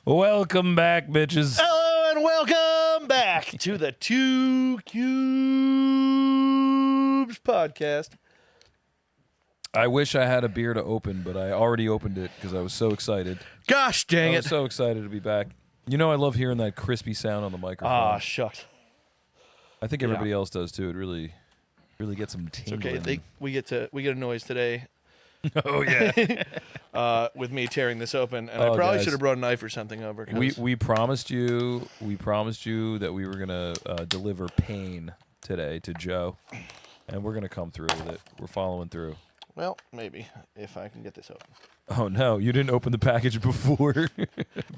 Welcome back, bitches. Hello and welcome back to the Two Cubes podcast. I wish I had a beer to open, but I already opened it because I was so excited. Gosh dang I it. was so excited to be back. You know I love hearing that crispy sound on the microphone. Ah, shucks. I think everybody else does too. It really gets them It's tingling. okay. We get a noise today Oh yeah. with me tearing this open, and I Oh, probably guys. should have brought a knife or something over. 'Cause we promised you that we were gonna deliver pain today to Joe, and we're gonna come through with it. We're following through. well, maybe if I can get this open. Oh no, you didn't open the package before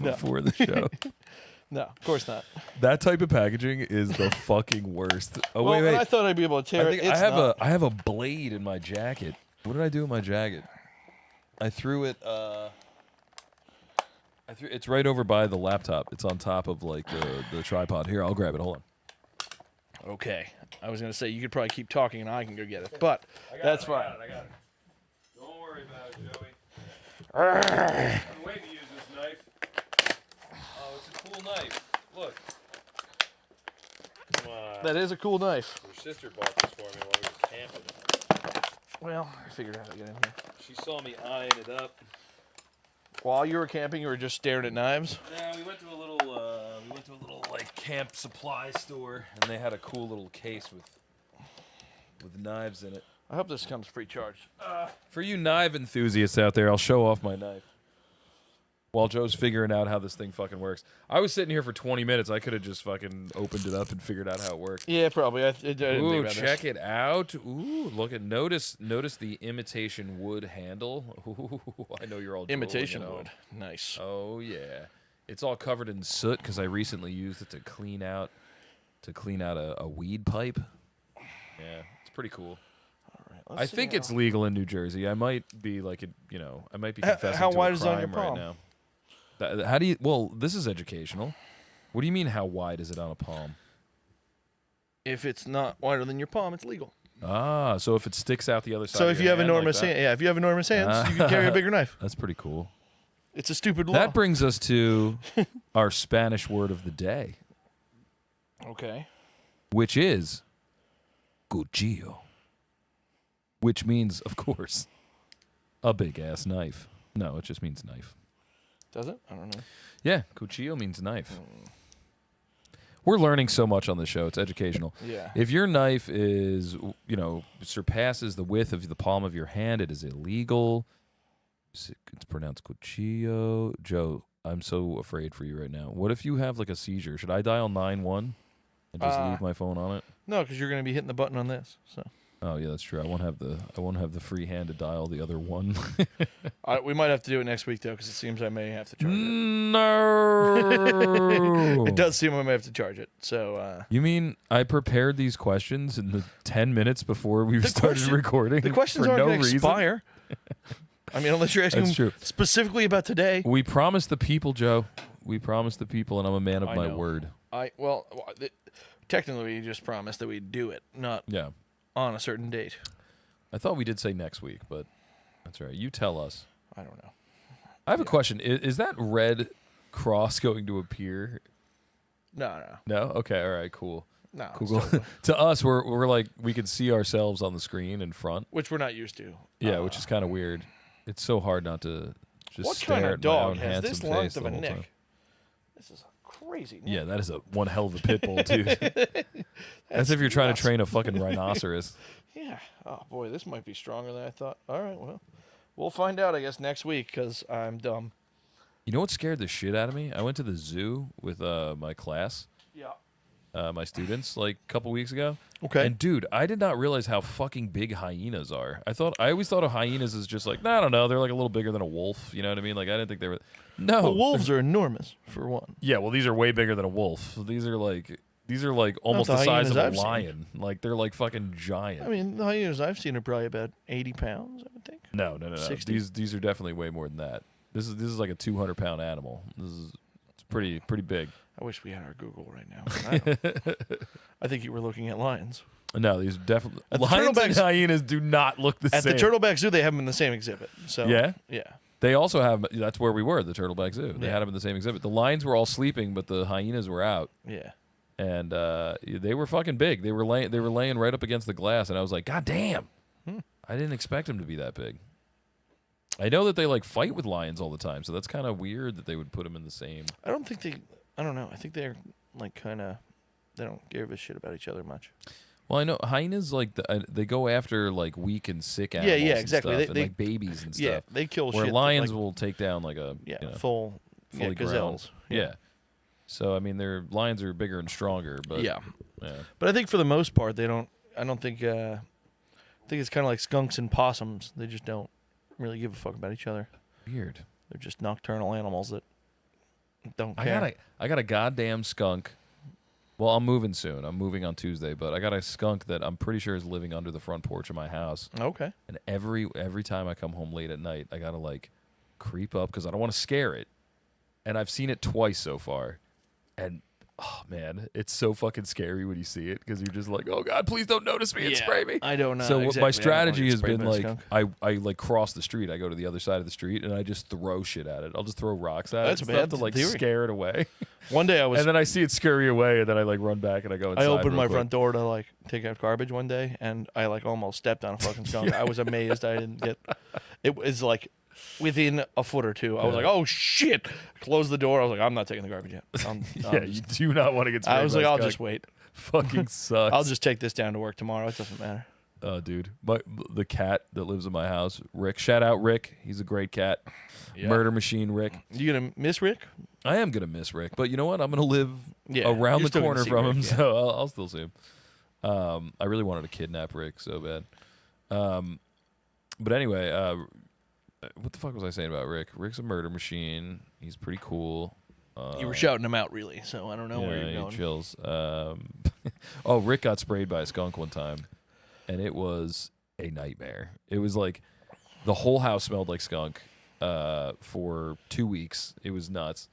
before the show. No, of course not. That type of packaging is the fucking worst. Oh Well, wait. and I thought I'd be able to tear it. It's not. I have a blade in my jacket. What did I do with my jacket? I threw it. It's right over by the laptop. It's on top of like the tripod. Here, I'll grab it. Hold on. Okay. I was gonna say you could probably keep talking and I can go get it, but that's fine. I got it. Don't worry about it, Joey. I'm waiting to use this knife. Oh, it's a cool knife. Look. Come on. That is a cool knife. Your sister bought this for me while we were camping. Well, I figured out how to get in here. She saw me eyeing it up. While you were camping, you were just staring at knives. Yeah, we went to a little like camp supply store, and they had a cool little case with knives in it. I hope this comes pre-charged. For you knife enthusiasts out there, I'll show off my knife while Joe's figuring out how this thing fucking works. I was sitting here for 20 minutes. I could have just fucking opened it up and figured out how it worked. Yeah, probably. I didn't think Ooh, about check this. it out. Ooh, look at notice the imitation wood handle. Ooh, I know you're all drooling Imitation at home. wood. Nice. Oh yeah, it's all covered in soot because I recently used it to clean out a weed pipe. Yeah, it's pretty cool. All right, I think it's legal in New Jersey. I might be like I might be confessing how to wide a is it on your crime right palm? now. How do you? Well, this is educational. What do you mean? How wide is it on a palm? If it's not wider than your palm, it's legal. Ah, so if it sticks out the other side. So of if your you have hand enormous like that, hands, if you have enormous hands, you can carry a bigger knife. that's pretty cool. It's a stupid law. That brings us to our Spanish word of the day, Okay. which is cuchillo, which means, of course, a big ass knife. No, it just means knife. Does it? I don't know. Yeah, cuchillo means knife. We're learning so much on the show. It's educational. Yeah. If your knife is, surpasses the width of the palm of your hand, it is illegal. It's pronounced cuchillo. Joe, I'm so afraid for you right now. What if you have like a seizure? Should I dial 911 and just leave my phone on it? No, because you're going to be hitting the button on this. So Oh yeah, that's true. I won't have the free hand to dial the other one. we might have to do it next week though, because it seems I may have to charge it. No. It does seem I may have to charge it. So You mean I prepared these questions in the 10 minutes before we started recording? the questions for aren't no going to reason? expire. I mean, unless you're asking That's true. specifically about today. We promised the people, Joe. We promised the people, and I'm a man of I my know. word. Technically, we just promised that we'd do it, not Yeah. on a certain date. I thought we did say next week, but that's all right. You tell us. I don't know. I have a question. Is that red cross going to appear? No. No? Okay. All right. Cool. No. Cool. To us, we're like, we can see ourselves on the screen in front. Which we're not used to. Yeah, which is kind of weird. It's so hard not to just What stare kind of at my dog own has handsome this face length the of a whole neck? time. This is a crazy neck. Yeah, that is one hell of a pit bull, too. As if you're trying nuts. to train a fucking rhinoceros. Yeah. Oh, boy, this might be stronger than I thought. All right, well, we'll find out, I guess, next week, because I'm dumb. You know what scared the shit out of me? I went to the zoo with my class, Yeah. my students, like a couple weeks ago. Okay. And dude, I did not realize how fucking big hyenas are. I always thought of hyenas as just like, I don't know, they're like a little bigger than a wolf. You know what I mean? Like I didn't think they were. No, Well, wolves are enormous, for one. Yeah, well, these are way bigger than a wolf. These are like almost the the size of hyenas a I've seen. lion. Like they're like fucking giant. I mean, the hyenas I've seen are probably about 80 pounds, I would think. No. 60? These are definitely way more than that. This is like a 200-pound animal. It's pretty big. I wish we had our Google right now. I think you were looking at lions. No, these definitely At the lions and Turtlebacks- hyenas do not look the At same. the Turtleback Zoo, they have them in the same exhibit. So Yeah? yeah. They also have. That's where we were, the Turtleback Zoo. They Yeah. had them in the same exhibit. The lions were all sleeping, but the hyenas were out, Yeah. and they were fucking big. They were laying right up against the glass, and I was like, God damn! I didn't expect them to be that big. I know that they like fight with lions all the time, so that's kind of weird that they would put them in the same. I don't think they. I don't know. I think they're like kind of. They don't give a shit about each other much. Well, I know hyenas like they go after like weak and sick animals. Yeah, and exactly. stuff, and like babies and stuff. Yeah, they kill Where shit. lions like, will take down like a fully gazelles. Yeah. So I mean, their lions are bigger and stronger, but yeah. yeah. But I think for the most part, they don't. I don't think. I think it's kind of like skunks and possums. They just don't really give a fuck about each other. Weird. They're just nocturnal animals that don't care. I got a goddamn skunk. Well, I'm moving soon. I'm moving on Tuesday, but I got a skunk that I'm pretty sure is living under the front porch of my house. Okay. And every time I come home late at night, I gotta like creep up because I don't want to scare it. And I've seen it twice so far, and oh man, it's so fucking scary when you see it because you're just like, oh god, please don't notice me and spray me. I don't know. So exactly. my I strategy don't has wanna get been sprayed by a like skunk. I like cross the street. I go to the other side of the street and I just throw shit at it. I'll just throw rocks at That's it a and stuff bad to like theory. scare it away. One day I was. And then I see it scurry away, and then I like run back and I go inside. I opened real my quick. front door to like take out garbage one day, and I like almost stepped on a fucking skunk. I was amazed I didn't get. It was like within a foot or two. I was Yeah. like, "Oh shit!" Closed the door. I was like, "I'm not taking the garbage yet." Yeah, you do not want to get sprayed. I was by like, a "I'll skunk. just wait. Fucking sucks. I'll just take this down to work tomorrow. It doesn't matter." Oh, dude, the cat that lives in my house, Rick. Shout out Rick. He's a great cat. Yeah. Murder machine, Rick. You gonna miss Rick? I am gonna miss Rick, but you know what? I'm gonna live Yeah, around you're the still gonna corner see from Rick, him, yeah. so I'll still see him. I really wanted to kidnap Rick so bad. But anyway, what the fuck was I saying about Rick? Rick's a murder machine. He's pretty cool. You were shouting him out, really. So I don't know where Yeah, you're going. chills. Oh, Rick got sprayed by a skunk one time, and it was a nightmare. It was like the whole house smelled like skunk for 2 weeks. It was nuts.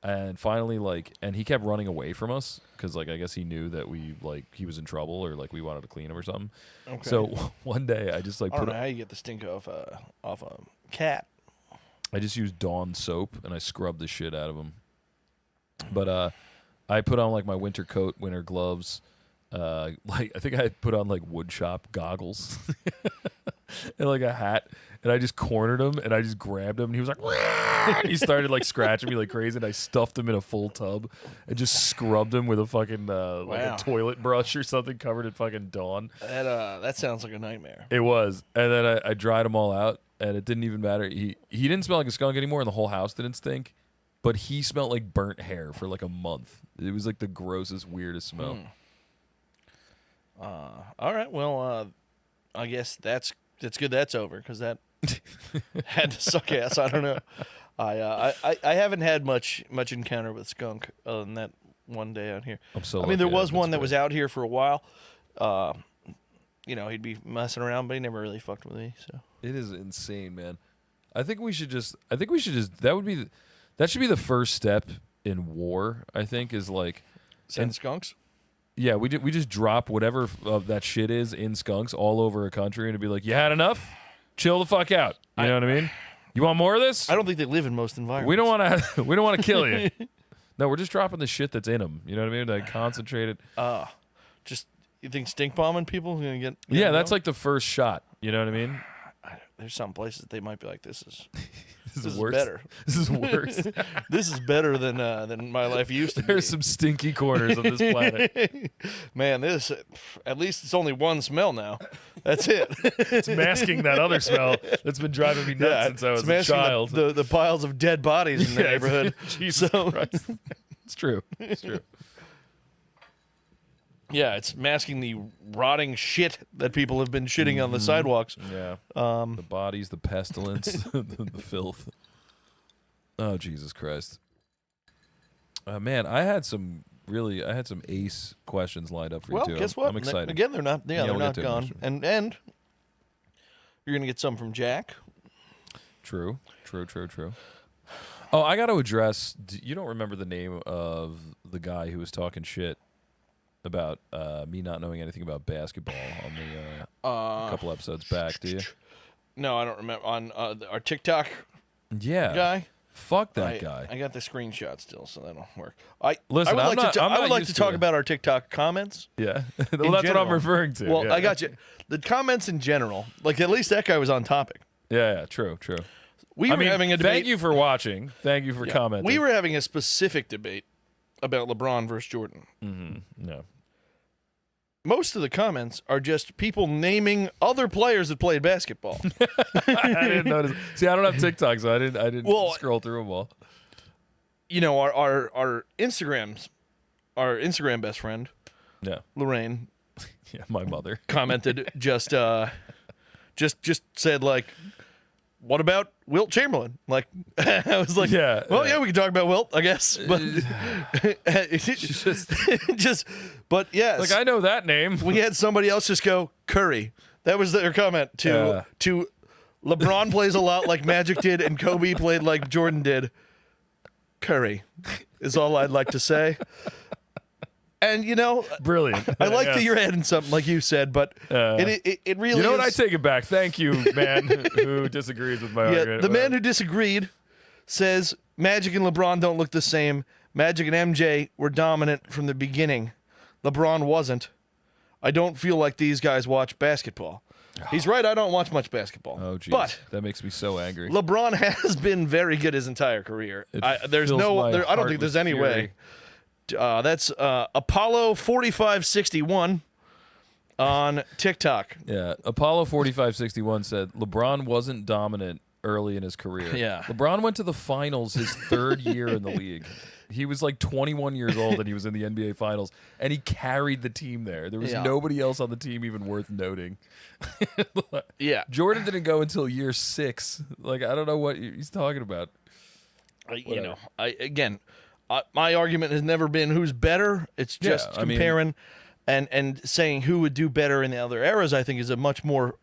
And finally, like, and he kept running away from us because, like, I guess he knew that he was in trouble or like we wanted to clean him or something. Okay. So one day, I just like I don't put, know how you get the stink off a cat. I just used Dawn soap and I scrubbed the shit out of him. But I put on like my winter coat, winter gloves. Like I think I put on like woodshop goggles and like a hat, and I just cornered him and I just grabbed him and he was like, "Wah!" He started like scratching me like crazy, and I stuffed him in a full tub and just scrubbed him with a fucking like Wow. a toilet brush or something covered in fucking Dawn. That sounds like a nightmare. It was, and then I dried them all out, and it didn't even matter. He didn't smell like a skunk anymore, and the whole house didn't stink. But he smelled like burnt hair for like a month. It was like the grossest, weirdest smell. All right. Well, I guess that's good. That's over because that had to suck ass. I don't know. I haven't had much encounter with skunk other than that one day out here. I'm so. I mean, there lucky I was haven't one that sprayed. was out here for a while. You know, he'd be messing around, but he never really fucked with me. So It is insane, man. I think we should just. That should be the first step in war. I think is like. send skunks. Yeah, we just drop whatever of that shit is in skunks all over a country, and it'd be like, you had enough? Chill the fuck out. You know what I mean? You want more of this? I don't think they live in most environments. We don't want to kill you. No, we're just dropping the shit that's in them. You know what I mean? Like concentrated. Just you think stink bombing people are gonna get? Yeah, that's like the first shot. You know what I mean? There's some places that they might be like, this is This is worse. better. This is worse. This is better than my life used to be. There's some stinky corners of this planet. Man, this at least it's only one smell now. That's it. It's masking that other smell that's been driving me nuts since I was it's a masking child. The piles of dead bodies in the Yeah, it's- neighborhood. Jesus So- Christ. It's true. It's true. Yeah, it's masking the rotting shit that people have been shitting on the sidewalks. Yeah. The bodies, the pestilence, the filth. Oh, Jesus Christ. Man, I had some ace questions lined up for Well, you too. guess what? I'm excited. Again, they're not. Yeah, Yeah, they're we'll get not to it gone. next And you're gonna get some from Jack. True. Oh, I got to address. You don't remember the name of the guy who was talking shit about me not knowing anything about basketball on the a couple episodes back, do you? No, I don't remember. On our TikTok Yeah. guy. Fuck that guy. I got the screenshot still, so that'll work. Listen, I would like used to to talk it. about our TikTok comments. Yeah. Well, that's what I'm referring to. Well, yeah. I got you. The comments in general, like at least that guy was on topic. Yeah, true. We were having a debate. Thank you for watching. Thank you for commenting. We were having a specific debate about LeBron versus Jordan. No. Most of the comments are just people naming other players that played basketball. I didn't notice. See, I don't have TikTok, so I didn't Well, scroll through them all. You know, our Instagram best friend, Yeah. Lorraine, Yeah, my mother. commented just said like, what about Wilt Chamberlain? Like, I was like, Yeah, well, yeah. we can talk about Wilt, I guess. But but yes, Like, I know that name. we had somebody else just go Curry. That was their comment to LeBron plays a lot like Magic did and Kobe played like Jordan did. Curry is all I'd like to say. And you know, Brilliant. I like that you're adding something like you said, but it really You know is, what? I take it back. Thank you, man, who disagrees with my argument. the man who disagreed says Magic and LeBron don't look the same. Magic and MJ were dominant from the beginning. LeBron wasn't. I don't feel like these guys watch basketball. He's right. I don't watch much basketball. Oh, geez. But That makes me so angry. LeBron has been very good his entire career. I don't heart think there's with any fury. way. That's Apollo 4561 on TikTok. Yeah. Apollo 4561 said LeBron wasn't dominant early in his career. Yeah. LeBron went to the finals his third year in the league. He was like 21 years old and he was in the NBA finals and he carried the team there. There was nobody else on the team even worth noting. Yeah. Jordan didn't go until year 6. Like, I don't know what he's talking about. My argument has never been who's better. It's just comparing and saying who would do better in the other eras. I think is a much more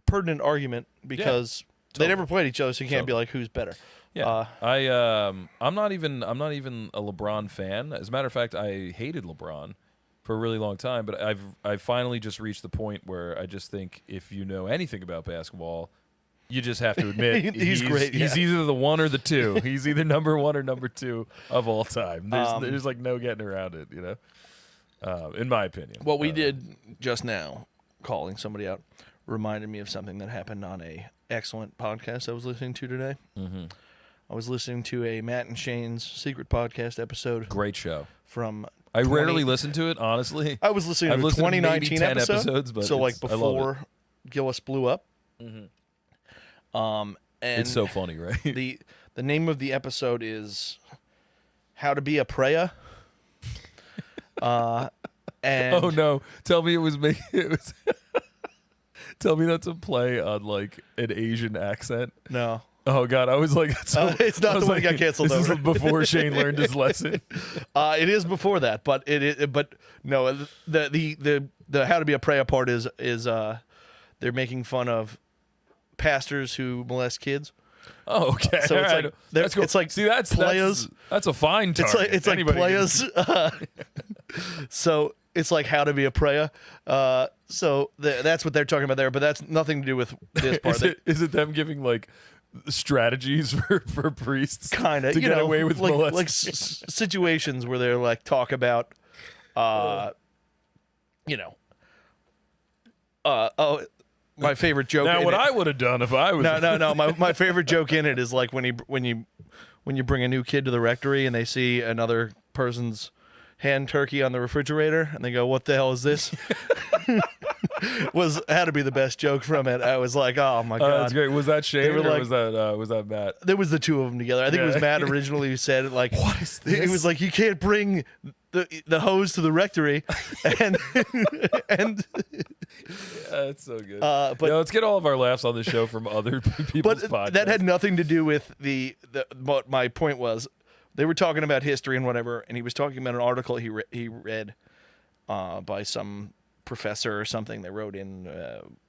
pertinent argument because they never played each other, so you can't be like who's better. Yeah, I'm not even a LeBron fan. As a matter of fact, I hated LeBron for a really long time, but I've finally just reached the point where I just think if you know anything about basketball, you just have to admit he's great. He's either the one or the two. He's either number one or number two of all time. There's like no getting around it, you know. In my opinion. What we did just now, calling somebody out, reminded me of something that happened on a excellent podcast I was listening to today. Mm-hmm. I was listening to a Matt and Shane's Secret Podcast episode. Great show. I rarely listen to it, honestly. I was listening to a 2019 maybe 10 episode, episodes, but so like I love before Gillis blew up. Mm-hmm. And it's so funny, right? The name of the episode is How to Be a Preya. And oh no! Tell me it was me. It was. Tell me not to play on like an Asian accent. No. Oh God! I was like, it's not the one that got canceled. This is before Shane learned his lesson. It is before that, but but no. The How to Be a Preya part is they're making fun of pastors who molest kids. Oh, okay. So it's like that's cool. It's like see that's players. That's a fine target. It's like players. So it's like How to Be a Preya. So that's what they're talking about there, but that's nothing to do with this part. Is it them giving like strategies for priests kind of to get away with molesting? Like situations where they're like talk about my favorite joke now in what it, I would have done if I was no my favorite joke in it is like when you bring a new kid to the rectory and they see another person's hand turkey on the refrigerator and they go, what the hell is this? Had to be the best joke from it. I was like, oh my God. That's great. Was that Shane or like, was that Matt? There was the two of them together. I think it was Matt originally who said it. Like, what is this? It was like, you can't bring the hose to the rectory, and that's so good. But let's get all of our laughs on the show from other people's podcasts. That had nothing to do with what my point was. They were talking about history and whatever, and he was talking about an article he read by some professor or something that wrote in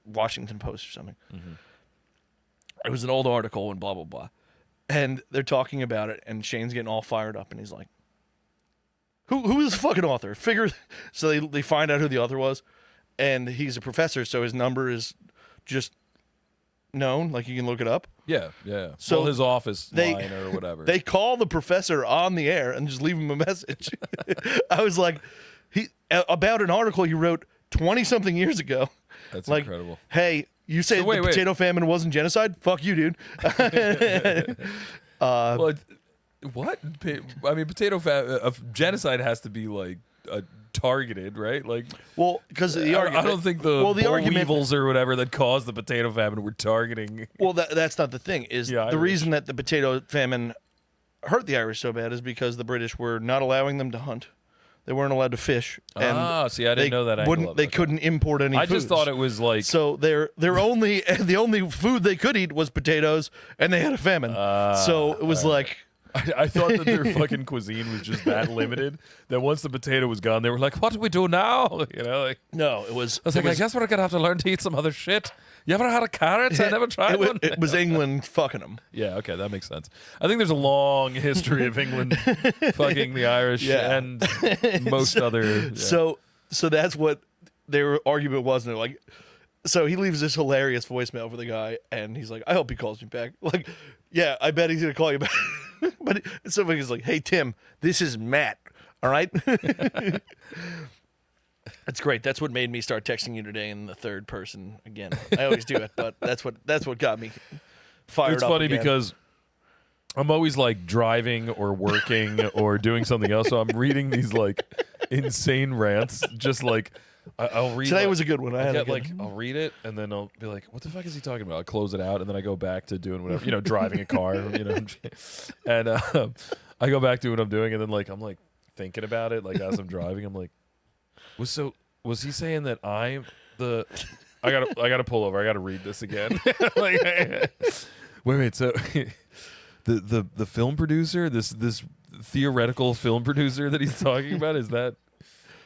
Washington Post or something. Mm-hmm. It was an old article and blah, blah, blah. And they're talking about it, and Shane's getting all fired up, and he's like, who is the fucking author? So they find out who the author was, and he's a professor, so his number is just known, like you can look it up. Yeah, yeah. So his office they- line or whatever. They call the professor on the air and just leave him a message. I was like, about an article he wrote 20-something years ago. That's Like, incredible. hey, you say wait, the wait. potato famine wasn't genocide? Fuck you, dude. Well, what? I mean, genocide has to be like targeted, right? Like, Well, because the I argument. don't think the the argument. weevils or whatever that caused the potato famine were targeting. Well, that's not the thing. Is Yeah, the Irish. reason that the potato famine hurt the Irish so bad is because the British were not allowing them to hunt. They weren't allowed to fish. And See, I didn't know that angle of They it. couldn't import any. I just foods. thought it was like. So the only food they could eat was potatoes, and they had a famine. So it was like. I thought that their fucking cuisine was just that limited that once the potato was gone, they were like, "What do we do now?" You know, like No, it was. I was like, "I guess we're gonna have to learn to eat some other shit." You ever had a carrot? I never tried one. It was England fucking them. Yeah, okay, that makes sense. I think there's a long history of England fucking the Irish Yeah. and most other. Yeah. So that's what their argument was. And they're like, so he leaves this hilarious voicemail for the guy, and he's like, I hope he calls me back. Like, yeah, I bet he's gonna call you back. But somebody's like, hey Tim, this is Matt. All right. That's great. That's what made me start texting you today in the third person again. I always do it, but that's what got me fired It's up. funny again. because I'm always like driving or working or doing something else, so I'm reading these like insane rants. Just like I'll read. today like, was a good one. I'll read it and then I'll be like, "What the fuck is he talking about?" I'll close it out and then I go back to doing whatever, driving a car, and I go back to what I'm doing and then like I'm like thinking about it like as I'm driving. I'm like, was he saying that I'm the? I gotta pull over. I gotta read this again. Like, wait. So the film producer, this theoretical film producer that he's talking about, is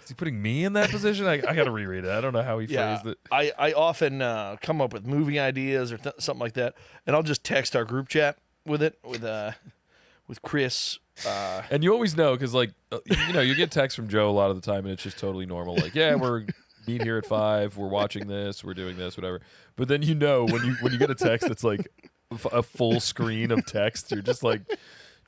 he putting me in that position? I got to reread it. I don't know how he phrased it. I often come up with movie ideas or something like that, and I'll just text our group chat with it with Chris. And you always know because, like, you get texts from Joe a lot of the time, and it's just totally normal. Like, yeah, we're meet here at 5. We're watching this. We're doing this, whatever. But then when you get a text that's like a full screen of text, you're just like,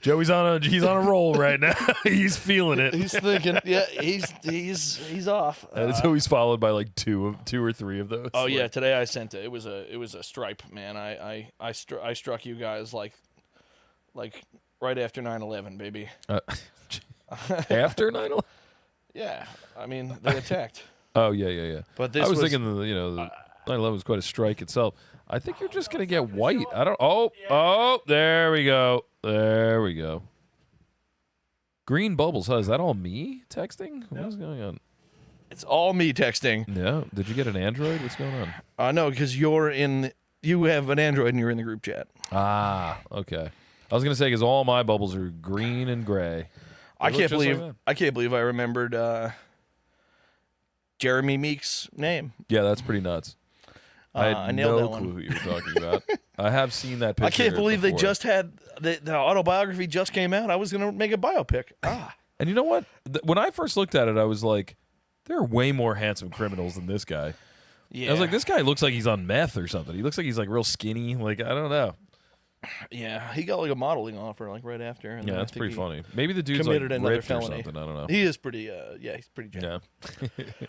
Joey's on a roll right now. He's feeling it. He's thinking, yeah, he's off. And it's always followed by like two or three of those. Oh yeah, today I sent it. It was a stripe, man. I struck you guys like right after 9/11, baby. After 9/11? Yeah, I mean they attacked. Oh yeah. But this I was thinking the 9/11 was quite a strike itself. I think you're just gonna get white. I don't. Oh, there we go. There we go. Green bubbles. Huh? Is that all me texting? What's going on? It's all me texting. Yeah. Did you get an Android? What's going on? No, because you have an Android and you're in the group chat. Ah, okay. I was gonna say because all my bubbles are green and gray. I can't believe I remembered Jeremy Meek's name. Yeah, that's pretty nuts. I had nailed no that one. clue who you were talking about. I have seen that picture. I can't believe they before. just had the autobiography just came out. I was going to make a biopic. And you know what? When I first looked at it, I was like, there are way more handsome criminals than this guy. Yeah. I was like, this guy looks like he's on meth or something. He looks like he's like real skinny. Like, I don't know. Yeah, he got like a modeling offer like right after. And Yeah, then I that's think pretty he funny. Maybe the dude's committed like another ripped or felony. something. I don't know. He is pretty. He's pretty. Jacked. Yeah.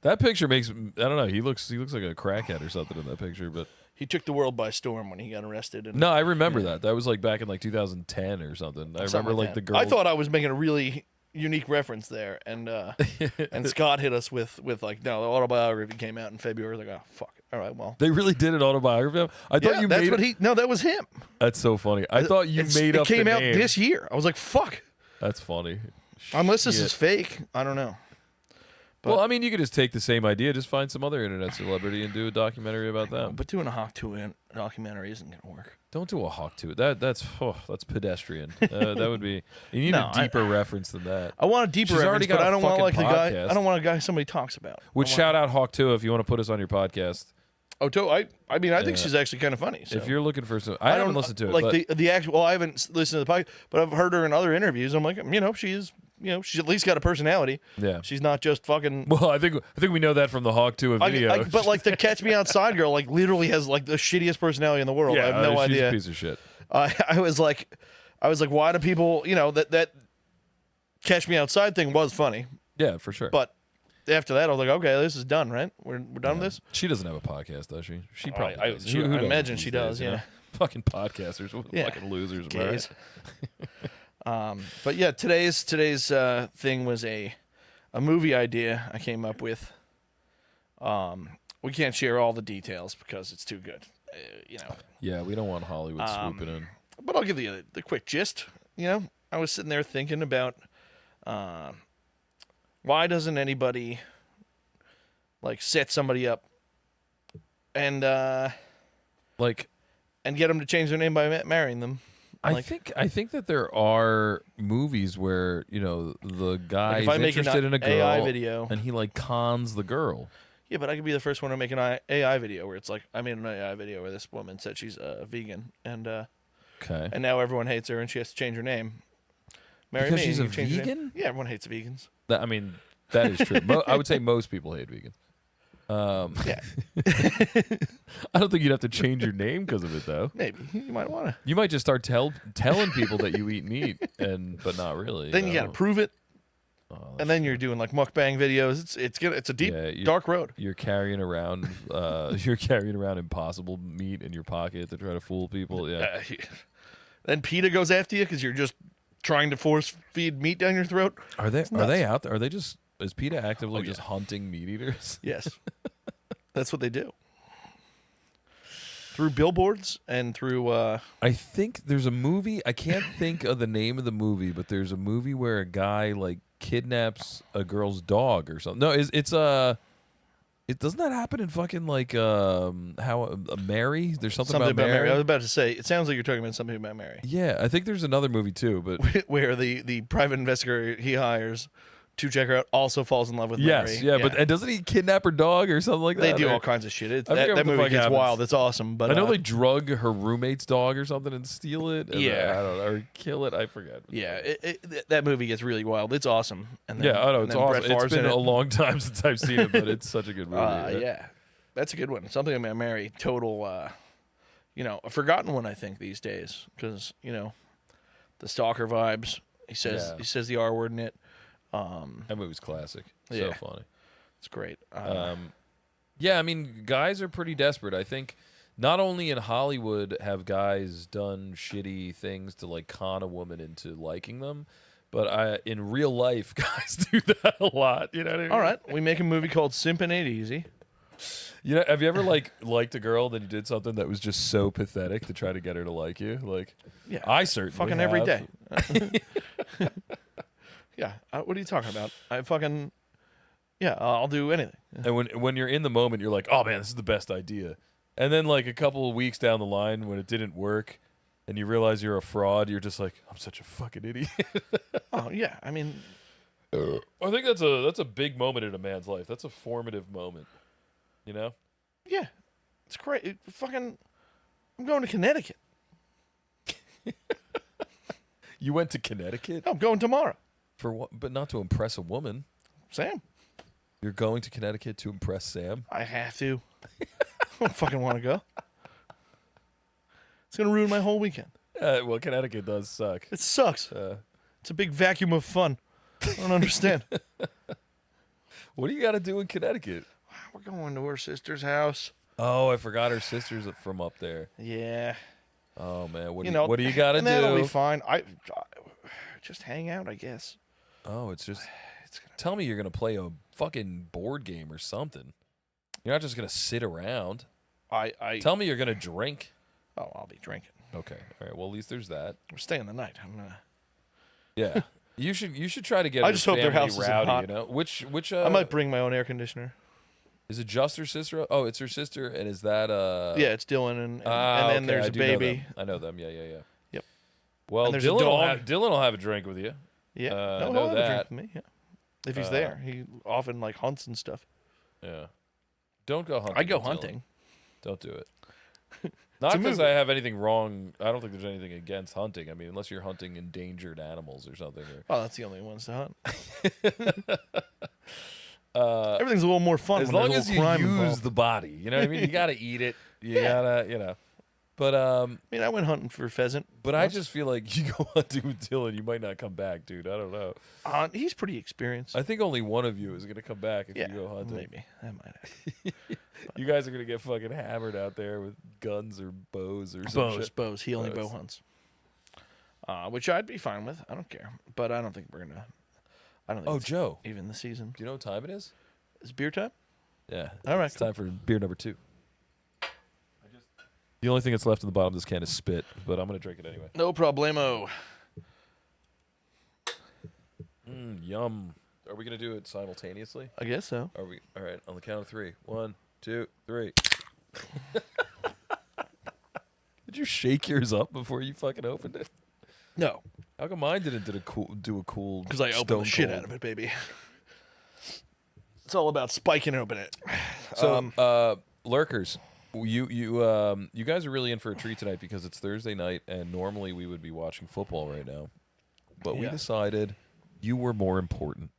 That picture makes, I don't know, he looks like a crackhead or something in that picture, but He took the world by storm when he got arrested. And no, I remember that. That was like back in like 2010 or something. I remember like the girl. I thought I was making a really unique reference there, and and Scott hit us with like, no, the autobiography came out in February. I was like, oh fuck, all right, well, They really did an autobiography. I thought yeah, you that's made what it. he. No, that was him. That's so funny. I thought you made up It came the out name. this year. I was like, fuck. That's funny. Unless this Shit. is fake, I don't know. But- Well, I mean, you could just take the same idea, just find some other internet celebrity and do a documentary about them. But doing a Hawk 2 documentary isn't gonna work. Don't do a hawk to it. That's pedestrian. That would be. You need No, a deeper reference than that. I want a deeper She's reference, already got but a I don't want fucking like the guy. podcast. I don't want a guy somebody talks about. Would I want- shout out Hawk 2 if you want to put us on your podcast. Oh, I mean, I think Yeah. she's actually kind of funny. So. If you're looking for some, I haven't listened to it. Like but the actual. Well, I haven't listened to the podcast, but I've heard her in other interviews. I'm like, she's she's at least got a personality. Yeah. She's not just fucking. Well, I think we know that from the Hawk 2 video. But like the Catch Me Outside girl, like literally has like the shittiest personality in the world. yeah, I have no she's idea. a piece of shit. I was like, why do people? That Catch Me Outside thing was funny, Yeah, for sure. but after that, I was like, okay, this is done, right? We're done with this. She doesn't have a podcast, does she? She probably I does. Who does imagine these she days, does. you know? Yeah. Fucking podcasters, Yeah. fucking losers, Gays. right? But yeah, today's thing was a movie idea I came up with. We can't share all the details because it's too good, Yeah, we don't want Hollywood swooping in. But I'll give you the quick gist. I was sitting there thinking about why doesn't anybody like set somebody up and Like, and get them to change their name by marrying them. I think that there are movies where the guy Like if is I make an interested in a girl AI video. and he like cons the girl. Yeah, but I could be the first one to make an AI video where it's like I made an AI video where this woman said she's vegan and Okay. now everyone hates her and she has to change her name. Marry Because me. she's and a you change your name. vegan? Yeah, everyone hates vegans. I mean, that is true. I would say most people hate vegans. Yeah, I don't think you'd have to change your name because of it, though. maybe you might want to. You might just start telling people that you eat meat, but not really. Then you got to prove it, Oh, and then you're doing like mukbang videos. It's a deep, dark road. You're carrying around impossible meat in your pocket to try to fool people. Yeah. Then PETA goes after you because you're just trying to force feed meat down your throat. Are they out there? Is PETA actively Oh, yeah. just hunting meat eaters? Yes, that's what they do. Through billboards and through. I think there's a movie. I can't think of the name of the movie, but there's a movie where a guy like kidnaps a girl's dog or something. No, it doesn't that happen in fucking like Mary? There's something about Mary. I was about to say. It sounds like you're talking about something about Mary. Yeah, I think there's another movie too, but Where the private investigator he hires to check her out also falls in love with yes, Mary. yeah, but and doesn't he kidnap her dog or something like that? They do Or- all kinds of shit. I forget what That the movie fuck gets happens. wild. It's awesome. But I know they drug her roommate's dog or something and steal it. And Yeah. I don't know, or kill it. I forget. yeah, that movie gets really wild. It's awesome. And then, Yeah, I know and it's then Brett awesome. It's Favre's been in a it. long time since I've seen it, but it's such a good movie. Yeah, that's a good one. Something about Mary. Total, a forgotten one. I think these days because the stalker vibes. He says the R word in it. That movie's classic. Yeah. So funny. It's great. Yeah, I mean, guys are pretty desperate. I think not only in Hollywood have guys done shitty things to like con a woman into liking them, but in real life, guys do that a lot. You know what I mean? All right, we make a movie called Simpin' Ain't Easy. Have you ever liked a girl, then you did something that was just so pathetic to try to get her to like you? Like, Yeah, I certainly fucking have. every day. Yeah, what are you talking about? I'll do anything. And when you're in the moment, you're like, oh man, this is the best idea. And then like a couple of weeks down the line, when it didn't work, and you realize you're a fraud, you're just like, I'm such a fucking idiot. Oh yeah, I mean, I think that's a big moment in a man's life. That's a formative moment. You know? yeah, it's great. I'm going to Connecticut. You went to Connecticut I'm going tomorrow. for what? But not to impress a woman. Sam, You're going to Connecticut to impress Sam. I have to. I don't fucking want to go. It's gonna ruin my whole weekend. Well, Connecticut does suck. It sucks. It's a big vacuum of fun. I don't understand. What do you got to do in Connecticut? We're going to her sister's house. Oh, I forgot her sister's from up there. Yeah. Oh man, what What do you got to and that'll do? be fine. I just hang out, I guess. Oh, it's just. Tell me you're gonna play a fucking board game or something. You're not just gonna sit around. Tell me you're gonna drink. Oh, I'll be drinking. Okay, all right. Well, at least there's that. We're staying the night. I'm gonna. Yeah, you should try to get. I her just hope their family house isn't rowdy. hot. You know which. I might bring my own air conditioner. Is it just her sister? Oh, it's her sister, and is that Yeah, it's Dylan, and then okay, there's I a do know baby. them. I know them. Yeah. Yep. Well, And there's a Dylan dog. Dylan will have a drink with you. Yeah, I no, know he'll have a drink that. with me. Yeah, if he's there, he often like hunts and stuff. Yeah. Don't go hunting. I go with Dylan. hunting. Don't do it. Not a because movie. I have anything wrong. I don't think there's anything against hunting. I mean, unless you're hunting endangered animals or something. Oh, that's the only ones to hunt. Or, Everything's a little more fun as when long there's a as little you crime use involved. the body, you know what I mean. You got to eat it. You Yeah. gotta. But I mean, I went hunting for pheasant. I just feel like you go hunting with Dylan, you might not come back, dude. I don't know. He's pretty experienced. I think only one of you is gonna come back if yeah, you go hunting. maybe that might happen. You guys are gonna get fucking hammered out there with guns or bows or some shit. Bows. He only bow Bows. hunts. Which I'd be fine with. I don't care. But I don't think we're gonna. I don't think. Oh, it's Joe, even the season. do you know what time it is? Is beer time? Yeah. All right, It's time for beer number 2. The only thing that's left in the bottom of this can is spit, but I'm gonna drink it anyway. No problemo. Yum. Are we gonna do it simultaneously? I guess so. Are we? All right. On the count of 3. 1, 2, 3. Did you shake yours up before you fucking opened it? No, How come mine didn't do a cool? because I opened the shit out of it, baby. It's all about spiking open it. So, lurkers, you guys are really in for a treat tonight because it's Thursday night, and normally we would be watching football right now, but we Yeah. decided you were more important.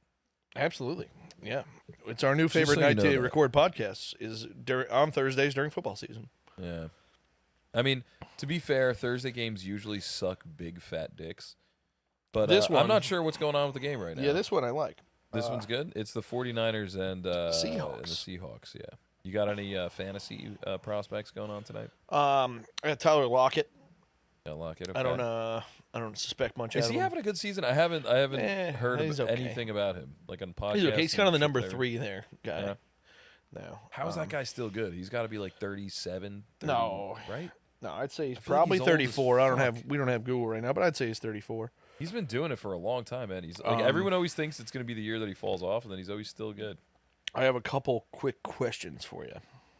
Absolutely. Yeah. It's our new Just favorite so you night know to that. record podcasts is on Thursdays during football season. Yeah. I mean, to be fair, Thursday games usually suck big fat dicks. But This I'm one- not sure what's going on with the game right now. Yeah, this one I like. This one's good. It's the 49ers and the Seahawks. Seahawks, yeah. You got any fantasy prospects going on tonight? I got Tyler Lockett. Yeah, lock it. I don't suspect much Is out he of him. having a good season? I haven't heard he's of okay. anything about him, like on podcasts. He's okay. He's kind of the and number shit there. 3 there guy. Yeah. No. How is that guy still good? He's got to be like 37, 30, No. right? No, I'd say he's feel like probably he's old as 34. fuck. We don't have Google right now, but I'd say he's 34. He's been doing it for a long time, man. He's like everyone always thinks it's going to be the year that he falls off, and then he's always still good. I have a couple quick questions for you.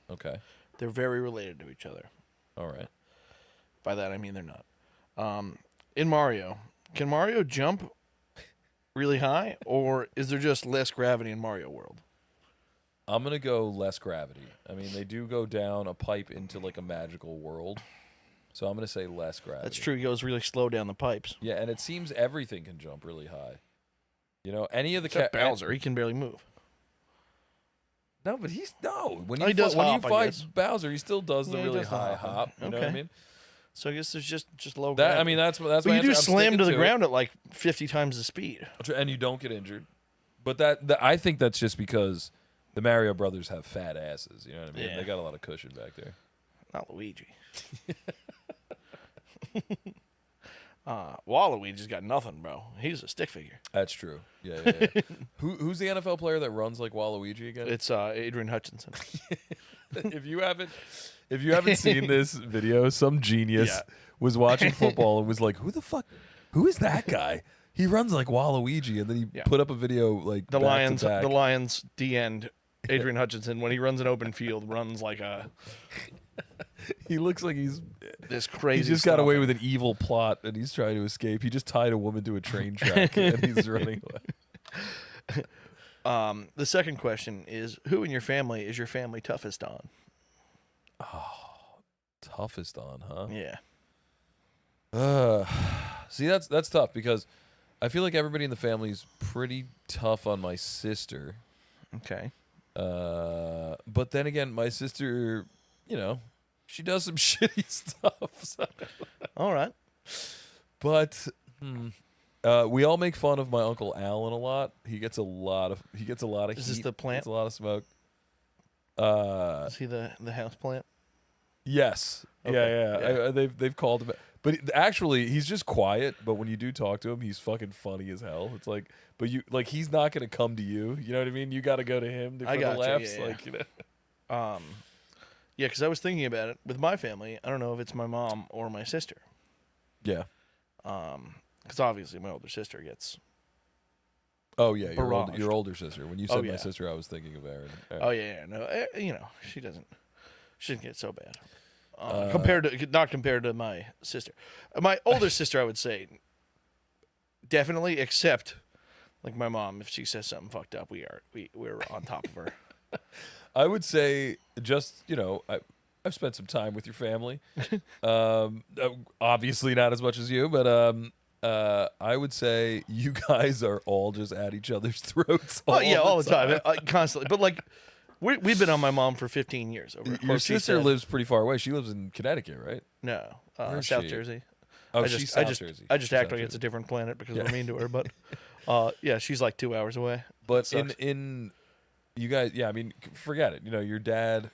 Okay, They're very related to each other. all right. By that I mean they're not. In Mario, can Mario jump really high, or is there just less gravity in Mario World? I'm gonna go less gravity. I mean, they do go down a pipe into like a magical world, so I'm gonna say less gravity. That's true. He goes really slow down the pipes. Yeah, and it seems everything can jump really high. You know, any of the Except Bowser, he can barely move. No, but he's no. When No, you he does when hop, you I fight guess. Bowser, he still does the Yeah, he really does high hop. hop. You know what I Okay. mean? So I guess there's just low That gravity. I mean, that's but my you do answer. I'm slam sticking to the it. ground at like 50 times the speed. And you don't get injured. But that I think that's just because the Mario Brothers have fat asses. You know what I mean? Yeah. They got a lot of cushion back there. Not Luigi. Waluigi's got nothing, bro. He's a stick figure. That's true. Yeah. Who's the NFL player that runs like Waluigi again? It's Adrian Hutchinson. if you haven't seen this video, some genius Yeah. was watching football and was like, who is that guy? He runs like Waluigi, and then he Yeah. put up a video like The back Lions, to back. the Lions, D end. Adrian Hutchinson, when he runs an open field, runs like He looks like he's this crazy. he just got stuff. away with an evil plot and he's trying to escape. He just tied a woman to a train track and he's running away. The second question is, who in your family is your family toughest on? Toughest on, huh? Yeah. See, that's tough because I feel like everybody in the family is pretty tough on my sister. Okay. But then again, my sister, you know, she does some shitty stuff. So. All right. But we all make fun of my uncle Alan a lot. He gets a lot of Is heat. this the plant? Gets a lot of smoke. Is he the house plant? Yes. Okay, Yeah. They've called him, but actually he's just quiet. But when you do talk to him, he's fucking funny as hell. It's like, but he's not gonna come to you. You know what I mean? You got to go to him for the gotcha, laughs. yeah. Like, you know. Yeah, because I was thinking about it with my family. I don't know if it's my mom or my sister. Yeah. Because obviously my older sister gets. Oh yeah, Barraged. your older sister. When you said Oh, my yeah. sister, I was thinking of Aaron. Oh yeah, no, you know she doesn't get so bad. Not compared to my sister, my older sister. I would say definitely, except like my mom. If she says something fucked up, we're on top of her. I would say just I've spent some time with your family. Obviously not as much as you, but I would say you guys are all just at each other's throats. Oh yeah, all the time, constantly. But like, we've been on my mom for 15 years. Over Your sister lives pretty far away. She lives in Connecticut, right? No, Where's South she? Jersey. Oh, she's South Jersey. I just She's act South like it's a Jersey. different planet because we're mean to her. But yeah, she's like 2 hours away. But Sucks. in you guys, yeah, I mean, forget it. You know, your dad,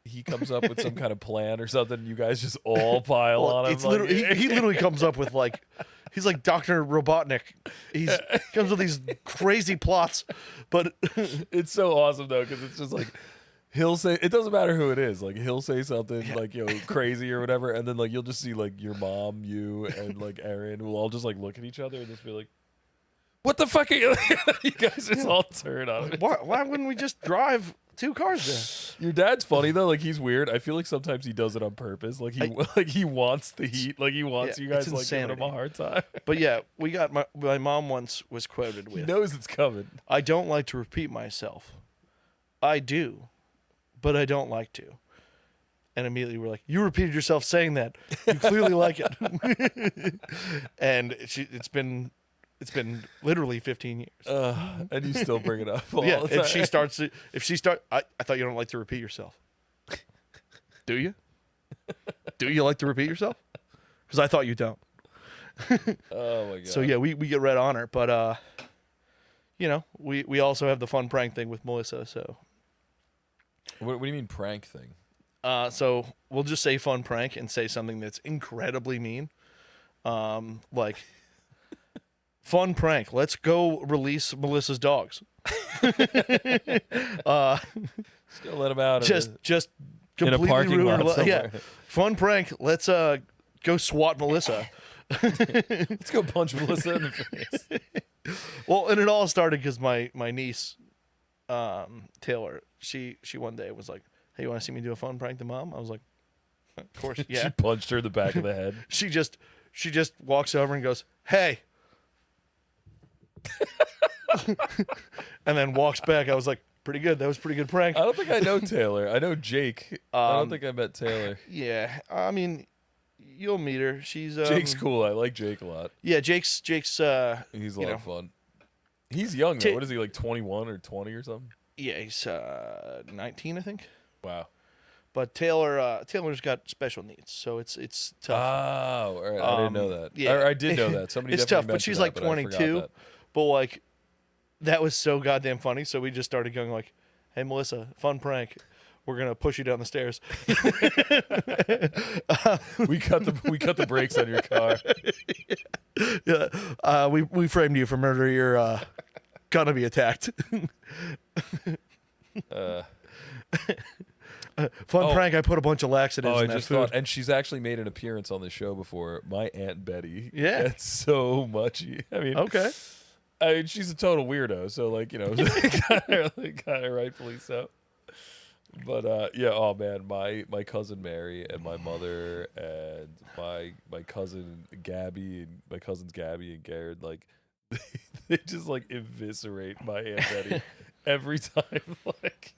he comes up with some kind of plan or something. You guys just all pile on him. It's literally he literally comes up with like, he's like Dr. Robotnik. He comes with these crazy plots, but it's so awesome though because it's just like he'll say it doesn't matter who it is. Like he'll say something like crazy or whatever, and then like you'll just see like your mom, you, and like Aaron will all just like look at each other and just be like, "What the fuck are you?" You guys just all turn on it. why wouldn't we just drive 2 cars there? Your dad's funny though. Like he's weird. I feel like sometimes he does it on purpose. Like he wants the heat. Like he wants you guys it's like giving him a insanity. hard time. But yeah, we got my mom once was quoted He with, knows it's coming. "I don't like to repeat myself. I do, but I don't like to." And immediately we're like, "You repeated yourself saying that. You clearly like it." And it's been literally 15 years. And you still bring it up. All Yeah, the time. if she start, I thought you don't like to repeat yourself. Do you? Do you like to repeat yourself? Because I thought you don't. Oh my god. So yeah, we get red on her, but you know, we also have the fun prank thing with Melissa. So What do you mean prank thing? so we'll just say fun prank and say something that's incredibly mean, like fun prank. Let's go release Melissa's dogs. Just gonna let him out. Just in a completely parking ruin her lot li- Yeah, somewhere. fun prank. Let's go swat Melissa. Let's go punch Melissa in the face. Well, and it all started because my niece, Taylor, she one day was like, "Hey, you want to see me do a fun prank to Mom?" I was like, "Of course, yeah." She punched her in the back of the head. She just walks over and goes, "Hey," and then walks back. I was like, "Pretty good. That was a pretty good prank." I don't think I know Taylor. I know Jake. I don't think I met Taylor. Yeah, I mean, you'll meet her. She's Jake's cool. I like Jake a lot. Yeah, Jake's He's a lot of fun. He's young though. Ta- What is he, like 21 or 20 or something? yeah, he's 19, I think. Wow. But Taylor's got special needs, so it's Oh, tough. all right. I didn't know that. yeah. Or I did know that. Somebody It's definitely tough, but mentioned she's that, like but I forgot 22. that. But like, that was so goddamn funny. So we just started going like, "Hey Melissa, fun prank. We're gonna push you down the stairs." We cut the brakes on your car. Yeah, we framed you for murder. You're gonna be attacked. Fun prank. I put a bunch of laxatives Oh, I in that just food. thought, and she's actually made an appearance on the show before. My Aunt Betty. Yeah. That's so much. I mean, Okay. I mean, she's a total weirdo. So, like, you know, kind of rightfully so. But yeah, oh man, my cousin Mary and my mother and my cousin Gabby and my cousins Gabby and Garrett, like they just like eviscerate my Aunt Betty every time. Like.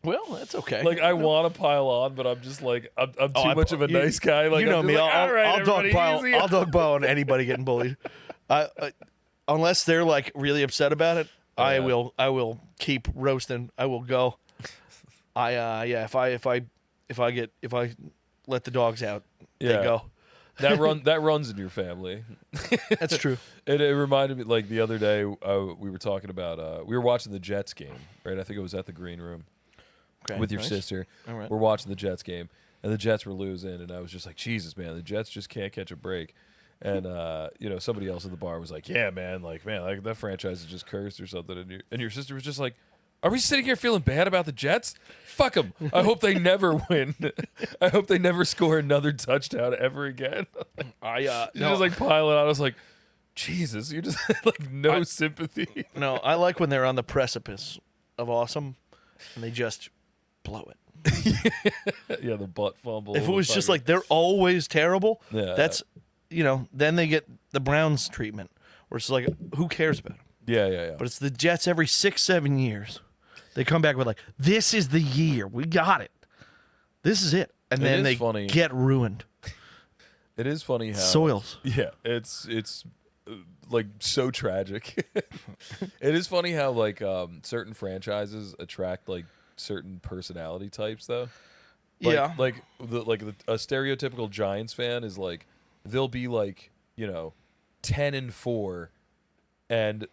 Well, that's okay. Like I want to pile on, but I'm just like I'm too much of a you- nice guy. Like you know I'm me. just like, all right, I'll dog everybody, pile. easy. I'll dog pile on anybody getting bullied. Unless they're like really upset about it, I Yeah. will keep roasting. I will go. Yeah. If I let the dogs out, they Yeah. go. that runs in your family. That's true. It reminded me like the other day we were talking about we were watching the Jets game, right? I think it was at the green room. Okay, With your nice. sister. All right. We're watching the Jets game, and the Jets were losing, and I was just like, Jesus, man, the Jets just can't catch a break. And you know, somebody else at the bar was like, yeah, man, like that franchise is just cursed or something. And your sister was just like, are we sitting here feeling bad about the Jets? Fuck them. I hope they never win. I hope they never score another touchdown ever again. She just like piling on. I was like, Jesus, you just like no sympathy. No, I like when they're on the precipice of awesome, and they just blow it. Yeah, the butt fumble. If it was just like they're always terrible, Yeah. that's then they get the Browns treatment, where it's like, who cares about them? yeah. But it's the Jets every 6-7 years. They come back with like, this is the year. We got it. This is it. And It then is they funny. get ruined. It is funny how Soils. Yeah, it's like so tragic. It is funny how like certain franchises attract like certain personality types though. Like, Yeah. a stereotypical Giants fan is like they'll be like 10-4, and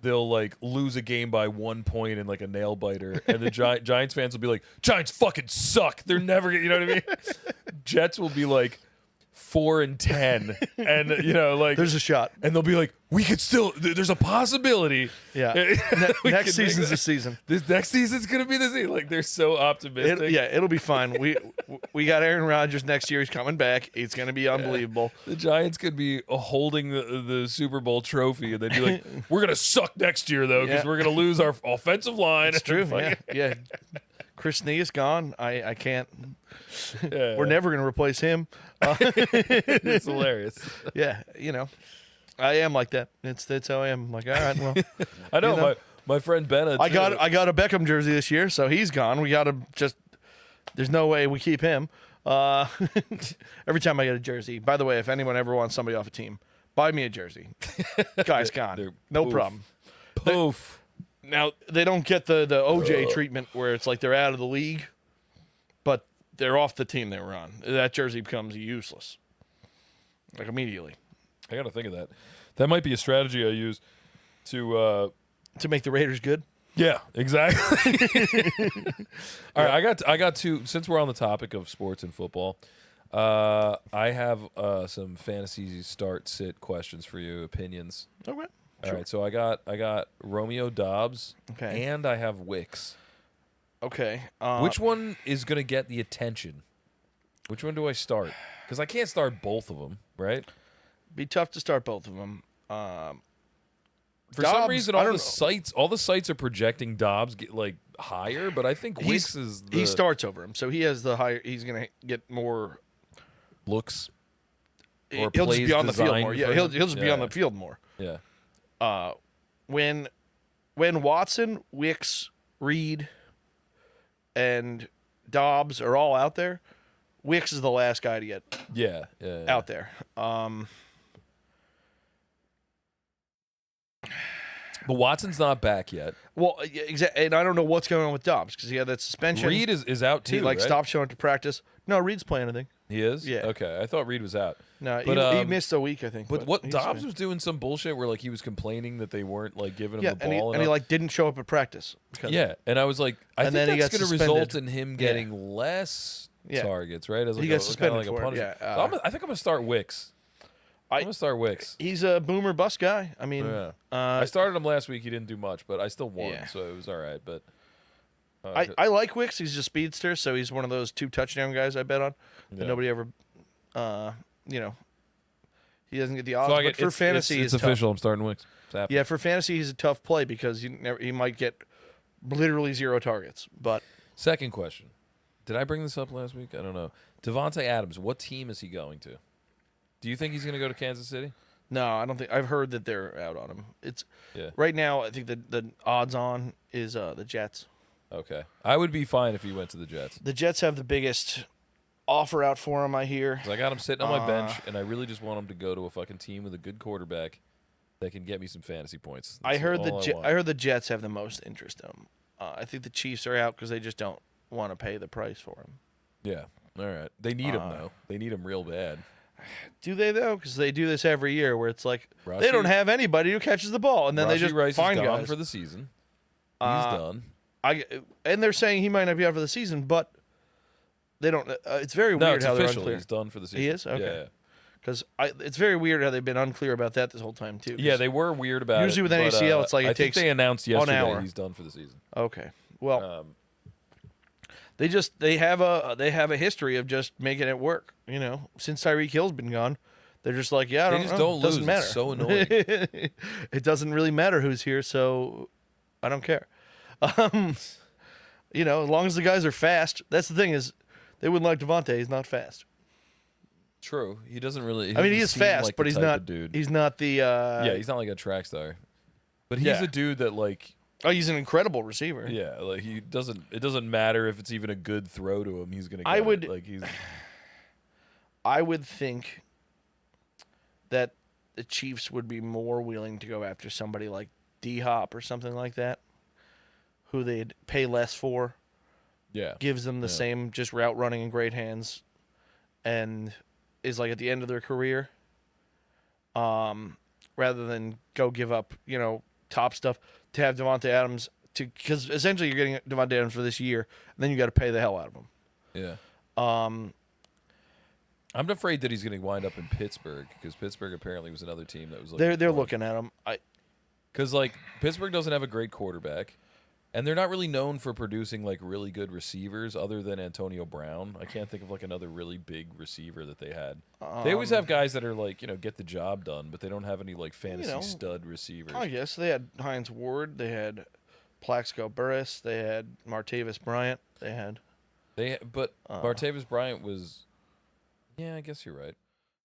they'll like lose a game by 1 point in like a nail biter, and the Giants fans will be like, Giants fucking suck. They're never gonna, you know what I mean? Jets will be like 4-10, and like There's a shot. and they'll be like, we could still. There's a possibility. Yeah. We Next can season's make the season. This next season's gonna be the season. Like they're so optimistic. It'll be fine. We got Aaron Rodgers next year. He's coming back. It's going to be unbelievable. The Giants could be holding the Super Bowl trophy, and they'd be like, we're gonna suck next year though, because Yeah. we're gonna lose our offensive line. It's true. Yeah. Chris Nee is gone. I can't. Yeah. We're never going to replace him. It's hilarious. Yeah, I am like that. That's how I am. I'm like, all right, well, I know, my friend Benna. I too. got a Beckham jersey this year, so he's gone. We got to just. There's no way we keep him. Every time I get a jersey. By the way, if anyone ever wants somebody off a team, buy me a jersey. Guy's gone. They're No poof. problem. Poof. Now they don't get the OJ treatment where it's like they're out of the league, but they're off the team they were on. That jersey becomes useless, like immediately. I gotta think of that. That might be a strategy I use to. To make the Raiders good. Yeah, exactly. All right, I got two. Since we're on the topic of sports and football, I have some fantasy start sit questions for you, opinions. Okay. All right, so I got Romeo Dobbs, Okay. and I have Wicks. Okay. Which one is gonna get the attention? Which one do I start? Because I can't start both of them, right? Be tough to start both of them. For Dobbs, some reason, I all don't the sites are projecting Dobbs get like higher, but I think Wicks is he starts over him, so he has the higher. He's gonna get more. looks. He'll Or just be plays on the field designed more. Yeah, for he'll him? just be on Yeah. the field more. Yeah. When Watson, Wicks, Reed, and Dobbs are all out there, Wicks is the last guy to get Yeah. Yeah. out there. But Watson's not back yet. Well, exactly, and I don't know what's going on with Dobbs because he had that suspension. Reed is out too. he like right? stopped showing up to practice. No, Reed's playing. I think. He is. Yeah. Okay, I thought Reed was out. No, But, he missed a week. I think. But what he's Dobbs fine. was doing some bullshit where like he was complaining that they weren't like giving him Yeah, the and ball. he like didn't show up at practice. Because Yeah, and I was like, I And think then he that's got going to result suspended. in him Yeah. getting less Yeah. targets, right? As like He got a, suspended kind of like for a it, punishment. yeah, So I think I'm going to start Wicks. I'm going to start Wicks. he's a boomer bust guy. I mean, Yeah. I started him last week. He didn't do much, but I still won, Yeah. so it was all right. But I like Wicks. He's a speedster, so he's one of those 2 touchdown guys I bet on. That Yeah. nobody ever, he doesn't get the odds. so I but get, for fantasy, it's tough. official. I'm starting Wicks. It's happening. Yeah, for fantasy, he's a tough play because he might get literally 0 targets. But Second question. Did I bring this up last week? I don't know. Devontae Adams, what team is he going to? Do you think he's going to go to Kansas City? no, I don't think I've heard that they're out on him. It's Yeah. right now. I think the odds on is the Jets. Okay. I would be fine if he went to the Jets. The Jets have the biggest offer out for him. I hear. 'Cause I got him sitting on my bench, and I really just want him to go to a fucking team with a good quarterback that can get me some fantasy points. I That's heard all I want. heard the Jets have the most interest in him. I think the Chiefs are out because they just don't want to pay the price for him. Yeah. All right. They need him, though. They need him real bad. Do they though? Because they do this every year, where it's like they Rashi- don't have anybody who catches the ball, and then they Rashi just Rice find is gone guys. for the season. He's Uh, done. And they're saying he might not be out for the season, but they don't. It's very No, weird it's how they're official. unclear. He's done for the season. He is? Okay. Yeah. Because it's very weird how they've been unclear about that this whole time too. 'cause- Yeah, they were weird about Usually it. with but, NACL, it's like it I think takes they announced an yesterday hour. he's done for the season. Okay. Well, Um, they have a history of just making it work. Since Tyreek Hill's been gone, they're just like, yeah, I They don't just know. don't It doesn't lose. matter. It's so annoying. It doesn't really matter who's here, so I don't care. As long as the guys are fast. That's the thing is, they wouldn't like Devontae. He's not fast. True. He doesn't really. I mean, he is seem fast, like but the he's type not. of dude. He's not the. Yeah, he's not like a track star. But he's yeah. a dude that like Oh, he's an incredible receiver. Yeah, like he doesn't. It doesn't matter if it's even a good throw to him. He's gonna get I would- it. Like he's. I would think that the Chiefs would be more willing to go after somebody like D-Hop or something like that, who they'd pay less for, Yeah. gives them the same just route running in great hands, and is like at the end of their career, rather than go give up, top stuff to have Devontae Adams because essentially you're getting Devontae Adams for this year, and then you got to pay the hell out of him. Yeah. Um, I'm afraid that he's going to wind up in Pittsburgh because Pittsburgh apparently was another team that was they're for him. looking at him. Because like Pittsburgh doesn't have a great quarterback, and they're not really known for producing like really good receivers other than Antonio Brown. I can't think of like another really big receiver that they had. They always have guys that are like get the job done, but they don't have any like fantasy stud receivers. I guess they had Hines Ward, they had Plaxico Burress, they had Martavis Bryant, But Martavis Bryant was. Yeah, I guess you're right.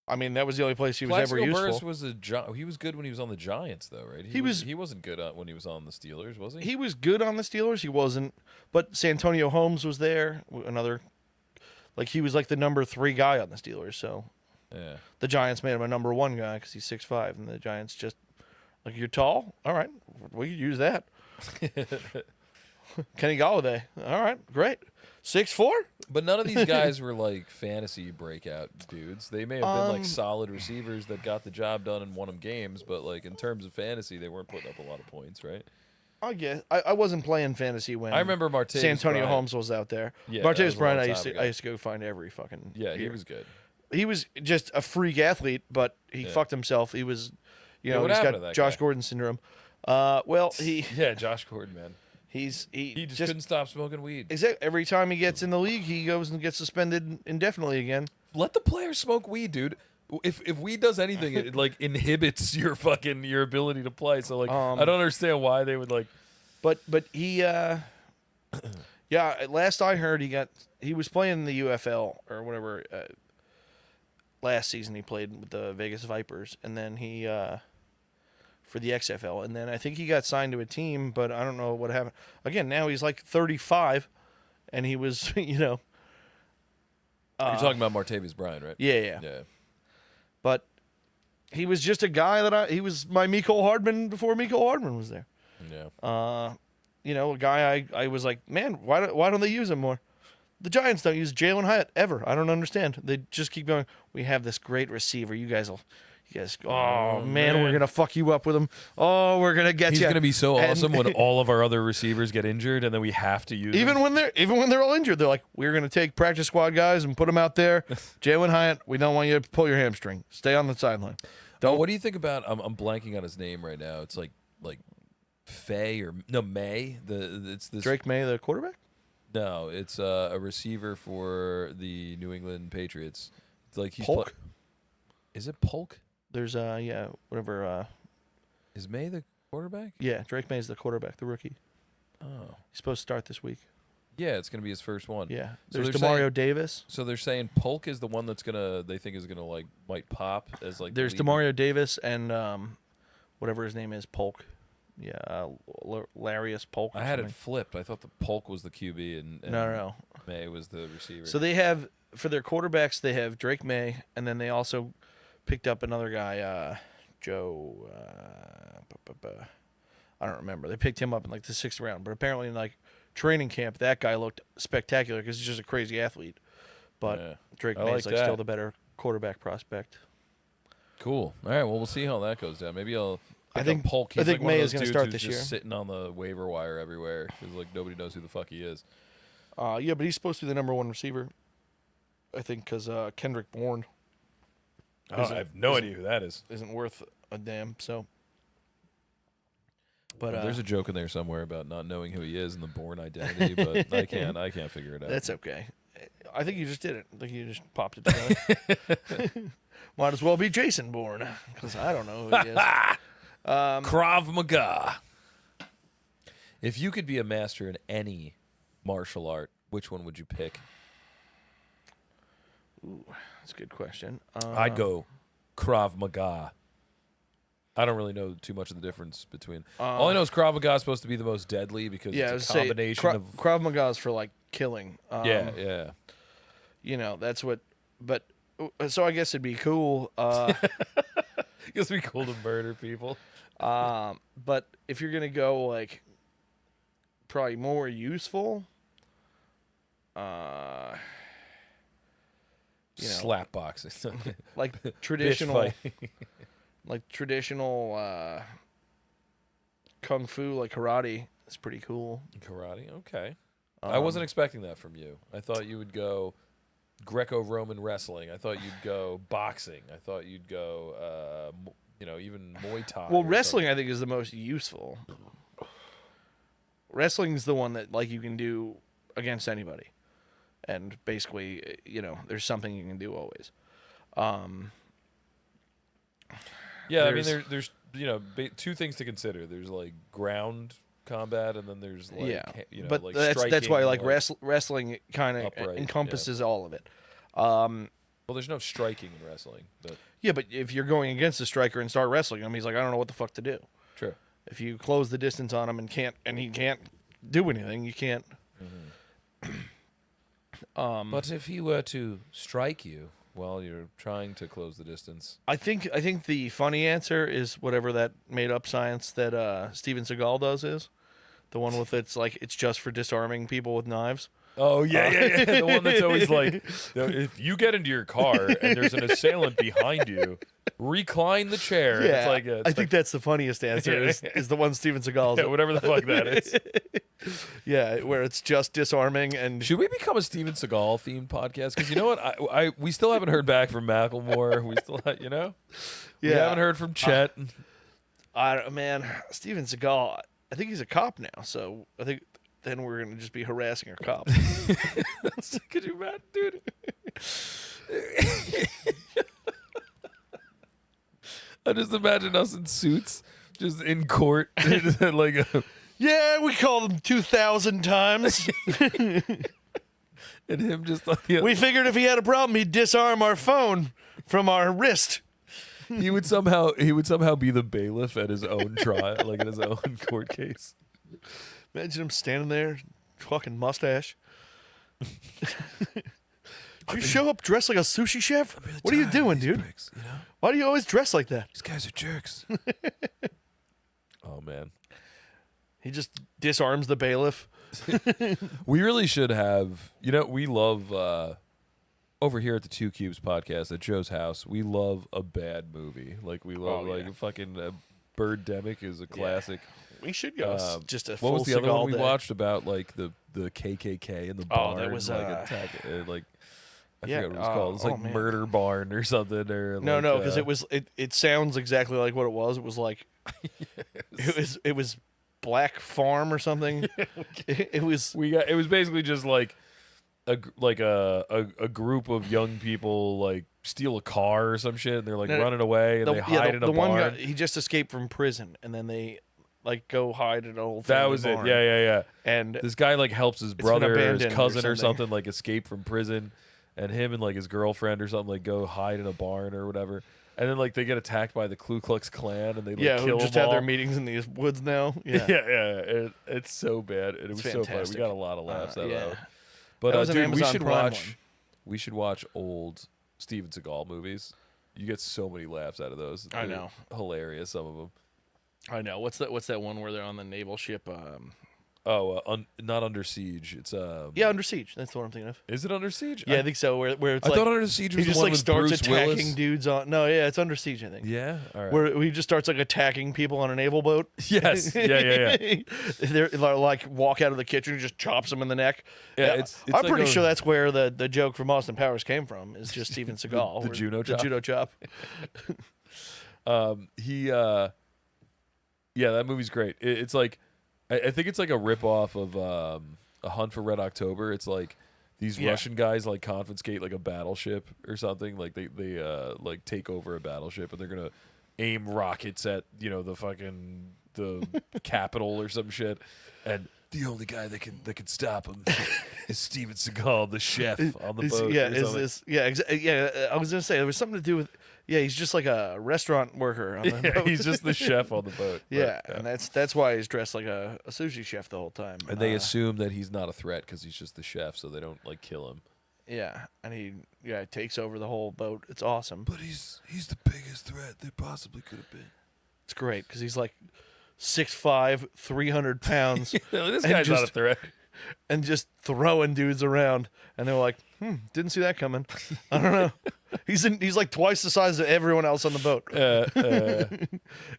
I mean, that was the only place he was Plaxico ever useful. Burress was he was good when he was on the Giants, though, right? He wasn't good when he was on the Steelers, was he? He was good on the Steelers. He wasn't, but Santonio Holmes was there. Another, like he was like the number 3 guy on the Steelers. So, yeah, the Giants made him a number 1 guy because he's 6'5", and the Giants just like, you're tall. All right, we could use that. Kenny Golladay. All right, great. 6'4". But none of these guys were like fantasy breakout dudes. They may have been like solid receivers that got the job done and won them games, but like in terms of fantasy, they weren't putting up a lot of points, right? I guess I wasn't playing fantasy when I remember Martavis Santonio Bryant. Holmes was out there. Yeah, Martavis Bryant, I I used to go find every fucking. Yeah, he year. was good. He was just a freak athlete, but he fucked himself. He was, what he's happened to got that Josh guy? Gordon syndrome. Yeah, Josh Gordon, man. he He just couldn't stop smoking weed. Exactly. Every time he gets in the league, he goes and gets suspended indefinitely again. Let the players smoke weed, dude. If weed does anything, it like inhibits your ability to play. So like, I don't understand why they would like. But he, yeah. Last I heard, he was playing in the UFL or whatever. Last season he played with the Vegas Vipers, and then he for the XFL, and then I think he got signed to a team, but I don't know what happened. Again, now he's like 35, and he was, You're talking about Martavis Bryant, right? Yeah. Yeah. But he was just a guy he was my Mecole Hardman before Mecole Hardman was there. Yeah. A guy I was like, man, why don't they use him more? The Giants don't use Jalen Hyatt ever. I don't understand. They just keep going, we have this great receiver. You guys, oh, man, we're going to fuck you up with him. Oh, we're going to get you. He's going to be so awesome when all of our other receivers get injured and then we have to use even him. when they're all injured, they're like, we're going to take practice squad guys and put them out there. Jalen Hyatt, we don't want you to pull your hamstring. Stay on the sideline. What do you think about, I'm blanking on his name right now. It's like May. It's this Drake May, the quarterback? No, it's a receiver for the New England Patriots. It's like he's Polk? Is it Polk? There's whatever. Is May the quarterback? Yeah, Drake May's the quarterback, the rookie. Oh, He's supposed to start this week. yeah, it's gonna be his first one. Yeah, So there's they're Demario saying- Davis. So they're saying Polk is the one they think is gonna like might pop as like. There's the lead. Demario Davis and whatever his name is, Polk. Yeah, Larius Polk. or I had it something. flipped. I thought the Polk was the QB and No. May was the receiver. So they have for their quarterbacks, they have Drake May, and then they also picked up another guy, Joe. I don't remember. They picked him up in like the 6th round, but apparently in like training camp, that guy looked spectacular because he's just a crazy athlete. But Yeah. Drake I May's like like still that. the better quarterback prospect. Cool. All right. Well, we'll see how that goes down. Maybe I'll. I pick think- up Polk. I He's think like one of May those is gonna dudes start who's this just year. sitting on the waiver wire everywhere because like nobody knows who the fuck he is. Yeah, but he's supposed to be the number 1 receiver. I think because Kendrick Bourne I have no idea who that is. isn't worth a damn. So, but There's a joke in there somewhere about not knowing who he is and the Bourne identity, but I can't figure it out. that's okay. I think you just did it. I think you just popped it together. Might as well be Jason Bourne because I don't know who he is. Krav Maga. If you could be a master in any martial art, which one would you pick? Ooh, that's a good question. I'd go Krav Maga. I don't really know too much of the difference between. All I know is Krav Maga is supposed to be the most deadly because Yeah, it's a combination of. Krav Maga is for like killing. Yeah. You know, that's what. But so I guess it'd be cool. It's be cool to murder people. But if you're gonna go like, probably more useful. You know, Slap boxing. like Bitch traditional, fight. like traditional kung fu, like karate. Is pretty cool. Karate. Okay. I wasn't expecting that from you. I thought you would go Greco-Roman wrestling. I thought you'd go boxing. I thought you'd go, even Muay Thai. Well, or wrestling I think is the most useful. Wrestling's the one that like you can do against anybody, and basically, there's something you can do always. Yeah, I mean, there's two things to consider. There's like ground combat, and then there's like but like that's why striking, like wrestling kind of upright, encompasses all of it. Well, there's no striking in wrestling, but Yeah, but if you're going against a striker and start wrestling him, he's like, I don't know what the fuck to do. true. If you close the distance on him and he can't do anything, you can't. But if he were to strike you while you're trying to close the distance, I think the funny answer is whatever that made up science that Steven Seagal does is. The one with it's just for disarming people with knives. oh yeah, the one that's always like, if you get into your car and there's an assailant behind you, recline the chair. Yeah, I think that's the funniest answer is the one Steven Seagal's. whatever the fuck that is. Yeah, where it's just disarming and Should we become a Steven Seagal themed podcast? Because you know what, we still haven't heard back from Macklemore. We still, we haven't heard from Chet. Man, Steven Seagal. I think he's a cop now, so I think then we're gonna just be harassing our cops. Could you imagine, dude? I just imagine us in suits, just in court, like Yeah, we called him 2,000 times. and him just like We figured if he had a problem, he'd disarm our phone from our wrist. he would somehow be the bailiff at his own trial, like in his own court case. Imagine him standing there, fucking mustache. You show up dressed like a sushi chef? What are you doing, dude? Pricks, Why do you always dress like that? These guys are jerks. Oh man. He just disarms the bailiff. We really should have, we love, over here at the Two Cubes podcast at Joe's house, we love a bad movie. Like, we love, fucking Birdemic is a classic. We should go just a What full was the other one we day. watched about, like, the KKK in the barn? that was, I forget what it was called. It's like man. Murder Barn or something. Or No, like, because it sounds exactly like what it was. It was like, it was Black Farm or something. It was basically just like a group of young people like steal a car or some shit, and they're like running away and they hide in a barn. One guy, he just escaped from prison, and then they like go hide in an old. That was barn. it. Yeah. And this guy like helps his brother or his abandoned cousin or or something like escape from prison, and him and like his girlfriend or something like go hide in a barn or whatever. And then like they get attacked by the Ku Klux Klan and they like kill who just them have all. their meetings in these woods now. Yeah, It's so bad. And it was so funny. We got a lot of laughs out of that. But That was an dude, we Amazon should Prime watch. one. We should watch old Steven Seagal movies. You get so many laughs out of those. I They're know. hilarious. Some of them. I know. What's that one where they're on the naval ship? Not Under Siege. It's Yeah, Under Siege. That's the one I'm thinking of. Is it Under Siege? Yeah, I think so. Where it's I like thought Under Siege he was the just one like with starts Bruce attacking Willis. dudes on. No, yeah, it's Under Siege. I think. Yeah. All right. Where he just starts like attacking people on a naval boat. Yes. Yeah. They're like walk out of the kitchen and just chops them in the neck. Yeah, it's I'm like pretty sure that's where the joke from Austin Powers came from. Is just Steven Seagal. the judo chop? The judo chop. Yeah, that movie's great. It's like, I think it's like a ripoff of A Hunt for Red October. It's like these Russian guys like confiscate like a battleship or something. Like they like take over a battleship and they're gonna aim rockets at the capital or some shit. And the only guy that can stop him is Steven Seagal, the chef on the boat. I was gonna say there was something to do with Yeah, he's just like a restaurant worker on the Yeah, boat. he's just the chef on the boat. Yeah, But, and that's why he's dressed like a sushi chef the whole time. and they assume that he's not a threat because he's just the chef, so they don't like kill him. Yeah, and he takes over the whole boat. It's awesome. But he's the biggest threat there possibly could have been. It's great because he's like 6'5", 300 pounds. This and guy's not a just- threat. And just throwing dudes around, and they're like, didn't see that coming. I don't know. He's like twice the size of everyone else on the boat.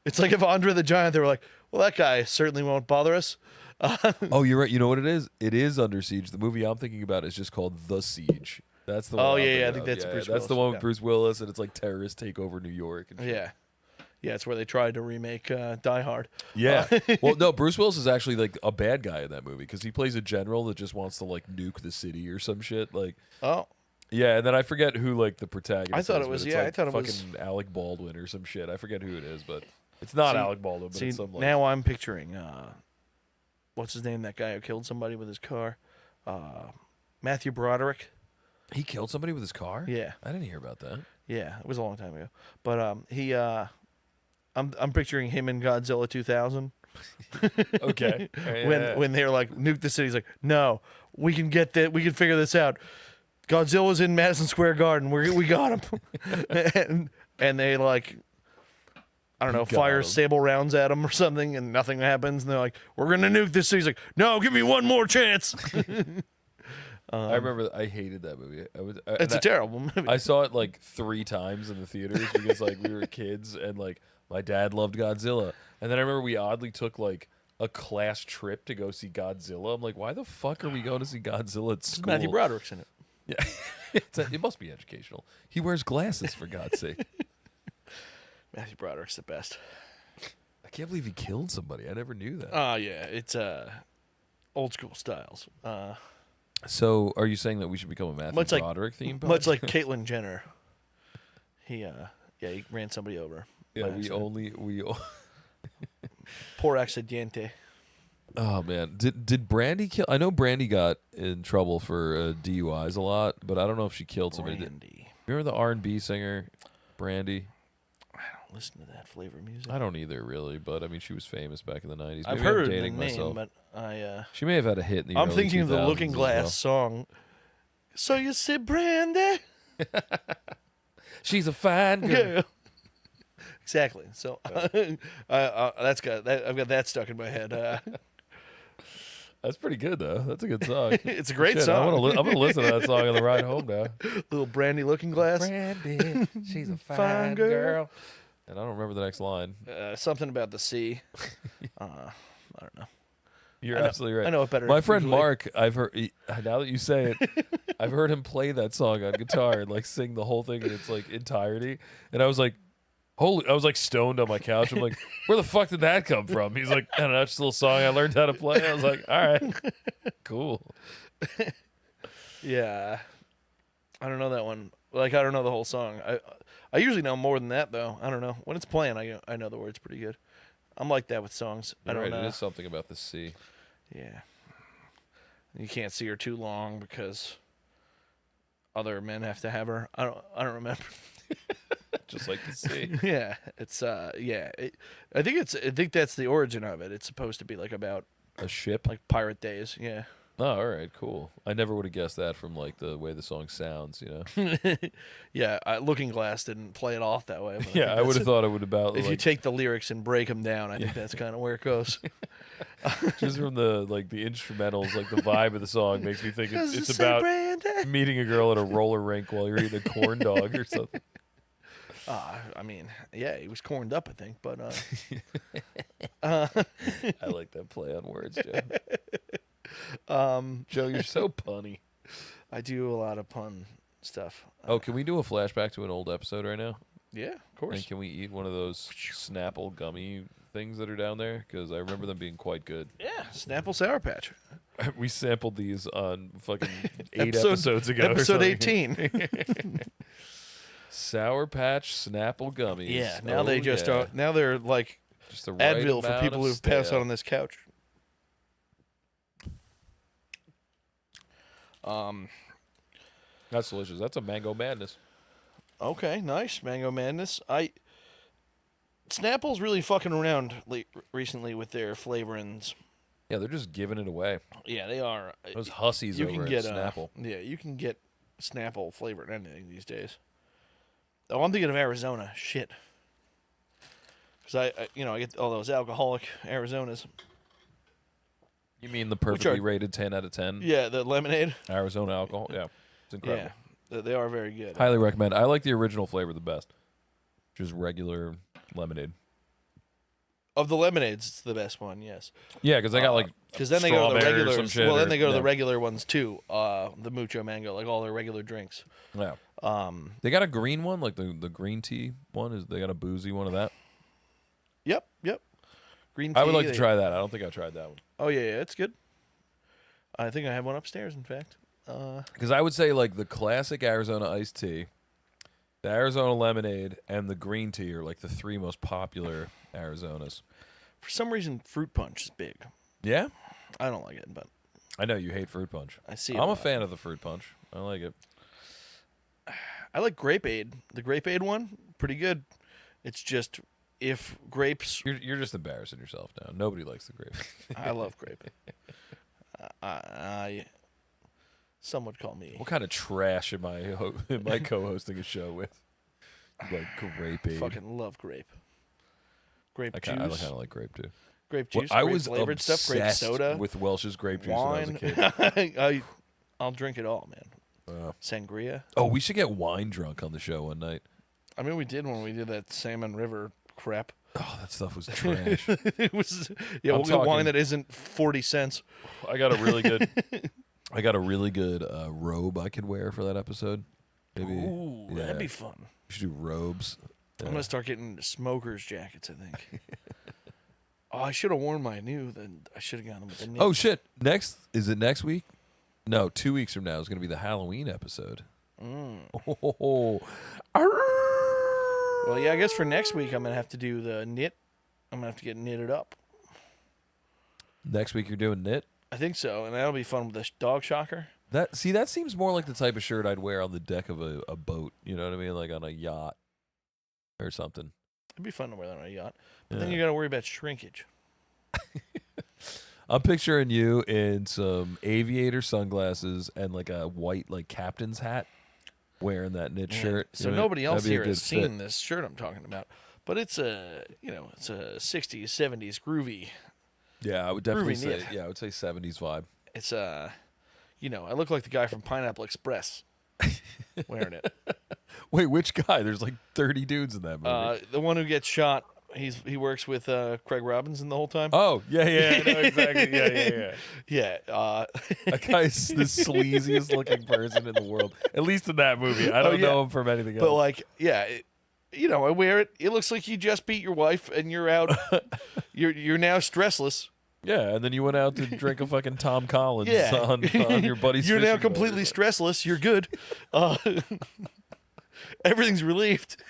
It's like if Andre the Giant, they were like, well, that guy certainly won't bother us. Oh, you're right. You know what it is? It is Under Siege. The movie I'm thinking about is just called The Siege. That's the one. Oh, I'm yeah, thinking I think of. that's Bruce That's Willis. the one with Yeah. Bruce Willis, and it's like terrorists take over New York. And shit. Yeah. Yeah, it's where they tried to remake Die Hard. Yeah. Well, no, Bruce Willis is actually like a bad guy in that movie because he plays a general that just wants to like nuke the city or some shit. Like, Oh, yeah, and then I forget who like the protagonist. I thought is, it was- but it's, yeah, like, I thought it fucking was- Alec Baldwin or some shit. I forget who it is, but it's not See- Alec Baldwin. But see, it's some like now I'm picturing, what's his name, that guy who killed somebody with his car? Matthew Broderick. he killed somebody with his car. Yeah. I didn't hear about that. Yeah, it was a long time ago. But he, I'm picturing him in Godzilla 2000. Okay. When they're like nuke the city, he's like, no, we can get that, we can figure this out. Godzilla's in Madison Square Garden. We got him, and they like, I don't know, Got fire him. sable rounds at him or something, and nothing happens. And they're like, we're gonna nuke this city. He's like, no, give me one more chance. I remember I hated that movie. It's a terrible movie. I saw it like 3 times in the theaters because like we were kids and like my dad loved Godzilla. And then I remember we oddly took like a class trip to go see Godzilla. I'm like, why the fuck are we going to see Godzilla at school? Matthew Broderick's in it. Yeah. It must be educational. He wears glasses for God's sake. Matthew Broderick's the best. I can't believe he killed somebody. I never knew that. Oh yeah, it's old school styles. So are you saying that we should become a Matthew Much like- Broderick theme? Much like Caitlyn Jenner. He he ran somebody over. Yeah, by accident. Poor accidente. Oh man, did Brandy kill? I know Brandy got in trouble for DUIs a lot, but I don't know if she killed somebody. Brandy. Remember the R&B singer, Brandy? I don't listen to that flavor music. I don't either, really, but I mean, she was famous back in the '90s. I've Maybe I'm heard the dating name, myself. but I. She may have had a hit in the I'm early thinking of the 2000s Looking as Glass well. song. So you say Brandy? She's a fine girl. Yeah. Exactly. So that's got that. I've got that stuck in my head. That's pretty good, though. That's a good song. It's a great Shit, song. I'm gonna listen to that song on the ride home now. Little Brandy Looking Glass. Brandy, she's a Fine fine girl. girl. And I don't remember the next line. Something about the sea. I don't know. You're I know- absolutely right. I know it better. My friend usually. Mark, now that you say it, I've heard him play that song on guitar and like sing the whole thing in its like entirety. And I was like, I was like stoned on my couch. I'm like, where the fuck did that come from? He's like, I don't know, it's just a little song I learned how to play. I was like, all right, cool. Yeah, I don't know that one. Like I don't know the whole song. I usually know more than that though. I don't know when it's playing. I know the words pretty good. I'm like that with songs. I You're don't right, know. it is something about the sea. Yeah. You can't see her too long because other men have to have her. I don't remember. Just like the sea. Yeah, it's yeah. I think that's the origin of it. It's supposed to be like about A ship? like pirate days. Yeah. Oh, all right, cool. I never would have guessed that from like the way the song sounds, you know? Yeah, Looking Glass didn't play it off that way. But Yeah, think I would that's- have thought it would about If you like take the lyrics and break them down, I think that's kind of where it goes. just from the like the instrumentals, like the vibe of the song makes me think Does it's it say about Brandy? meeting a girl at a roller rink while you're eating a corn dog or something. I mean, yeah, he was corned up, I think, but I like that play on words, Joe. Joe, you're so punny. I do a lot of pun stuff. Oh, can we do a flashback to an old episode right now? Yeah, of course. And can we eat one of those Snapple gummy things that are down there? Because I remember them being quite good. Yeah, Snapple Sour Patch. We sampled these on fucking 8 Episode- episodes ago. or Episode something. 18. Sour Patch Snapple gummies. Yeah, now Oh, they just yeah. are. Now they're like Just the right Advil for amount people of who've passed stale. out on this couch. That's delicious. That's a mango madness. Okay, nice. Mango Madness. Snapple's really fucking around recently with their flavorings. Yeah, they're just giving it away. Yeah, they are. Those hussies You over can at get Snapple. yeah, you can get Snapple flavored anything these days. Oh, I'm thinking of Arizona. Shit. Because I get all those alcoholic Arizonas. You mean the perfectly rated 10 out of 10 Yeah, the lemonade. Arizona alcohol? Yeah, it's incredible. Yeah, they are very good. Highly recommend. I like the original flavor the best. Just regular lemonade. Of the lemonades, it's the best one. Yes. Yeah, because they got like Because then they go to the strawberry or regular. some shit Well, then or- they go to yeah. the regular ones too. The mucho mango, like all their regular drinks. Yeah. They got a green one, like the green tea one. They got a boozy one of that? Yep. Green tea. I would like to try that. I don't think I tried that one. Oh yeah, it's good. I think I have one upstairs. In fact. Because I would say like the classic Arizona iced tea, the Arizona lemonade, and the green tea are like the three most popular Arizonas. For some reason, fruit punch is big. Yeah? I don't like it, but I know you hate fruit punch. I see. I'm a fan of the fruit punch. I like it. I like Grapeade. The Grapeade one, pretty good. It's just if grapes. You're just embarrassing yourself now. Nobody likes the grape. I love grape. Some would call me What kind of trash am I co-hosting a show with? Like grape aid. fucking love grape. Grape I juice. kind of like grape too. Grape Well, juice. I grape was flavored stuff. Grape obsessed soda. with Welch's grape juice wine. when I was a kid. I'll drink it all, man. Sangria. Oh, we should get wine drunk on the show one night. I mean, we did when we did that Salmon River crap. Oh, that stuff was trash. It was we'll get talking- wine that isn't 40 cents. I got a really good robe I could wear for that episode. Maybe. Ooh, yeah. that'd be fun. We should do robes. I'm gonna start getting smokers jackets. I think. Oh, I should have worn my new. Then I should have gotten them with the knit. Oh shit! Is it next week? No, 2 weeks from now is going to be the Halloween episode. Oh. Well, yeah. I guess for next week I'm gonna have to do the knit. I'm gonna have to get knitted up. Next week you're doing knit. I think so, and that'll be fun with the dog shocker. That seems more like the type of shirt I'd wear on the deck of a boat. You know what I mean? Like on a yacht or something. It'd be fun to wear that on a yacht, but Yeah. then you got to worry about shrinkage. I'm picturing you in some aviator sunglasses and like a white like captain's hat, wearing that knit shirt. So You know, nobody else that'd be a here has good seen fit. this shirt I'm talking about, but it's a 60s, 70s groovy. Yeah, I would definitely groovy say. knit. Yeah, I would say 70s vibe. It's I look like the guy from Pineapple Express wearing it. Wait, which guy? There's like 30 dudes in that movie. The one who gets shot. He works with Craig Robinson the whole time. Oh, yeah, I know exactly. Yeah. Yeah. That guy's the sleaziest looking person in the world. At least in that movie. I don't know him from anything else. But like, yeah, I wear it. It looks like you just beat your wife and you're out. you're now stressless. Yeah, and then you went out to drink a fucking Tom Collins Yeah. on your buddy's You're now fishing boat. completely stressless. You're good. Everything's relieved.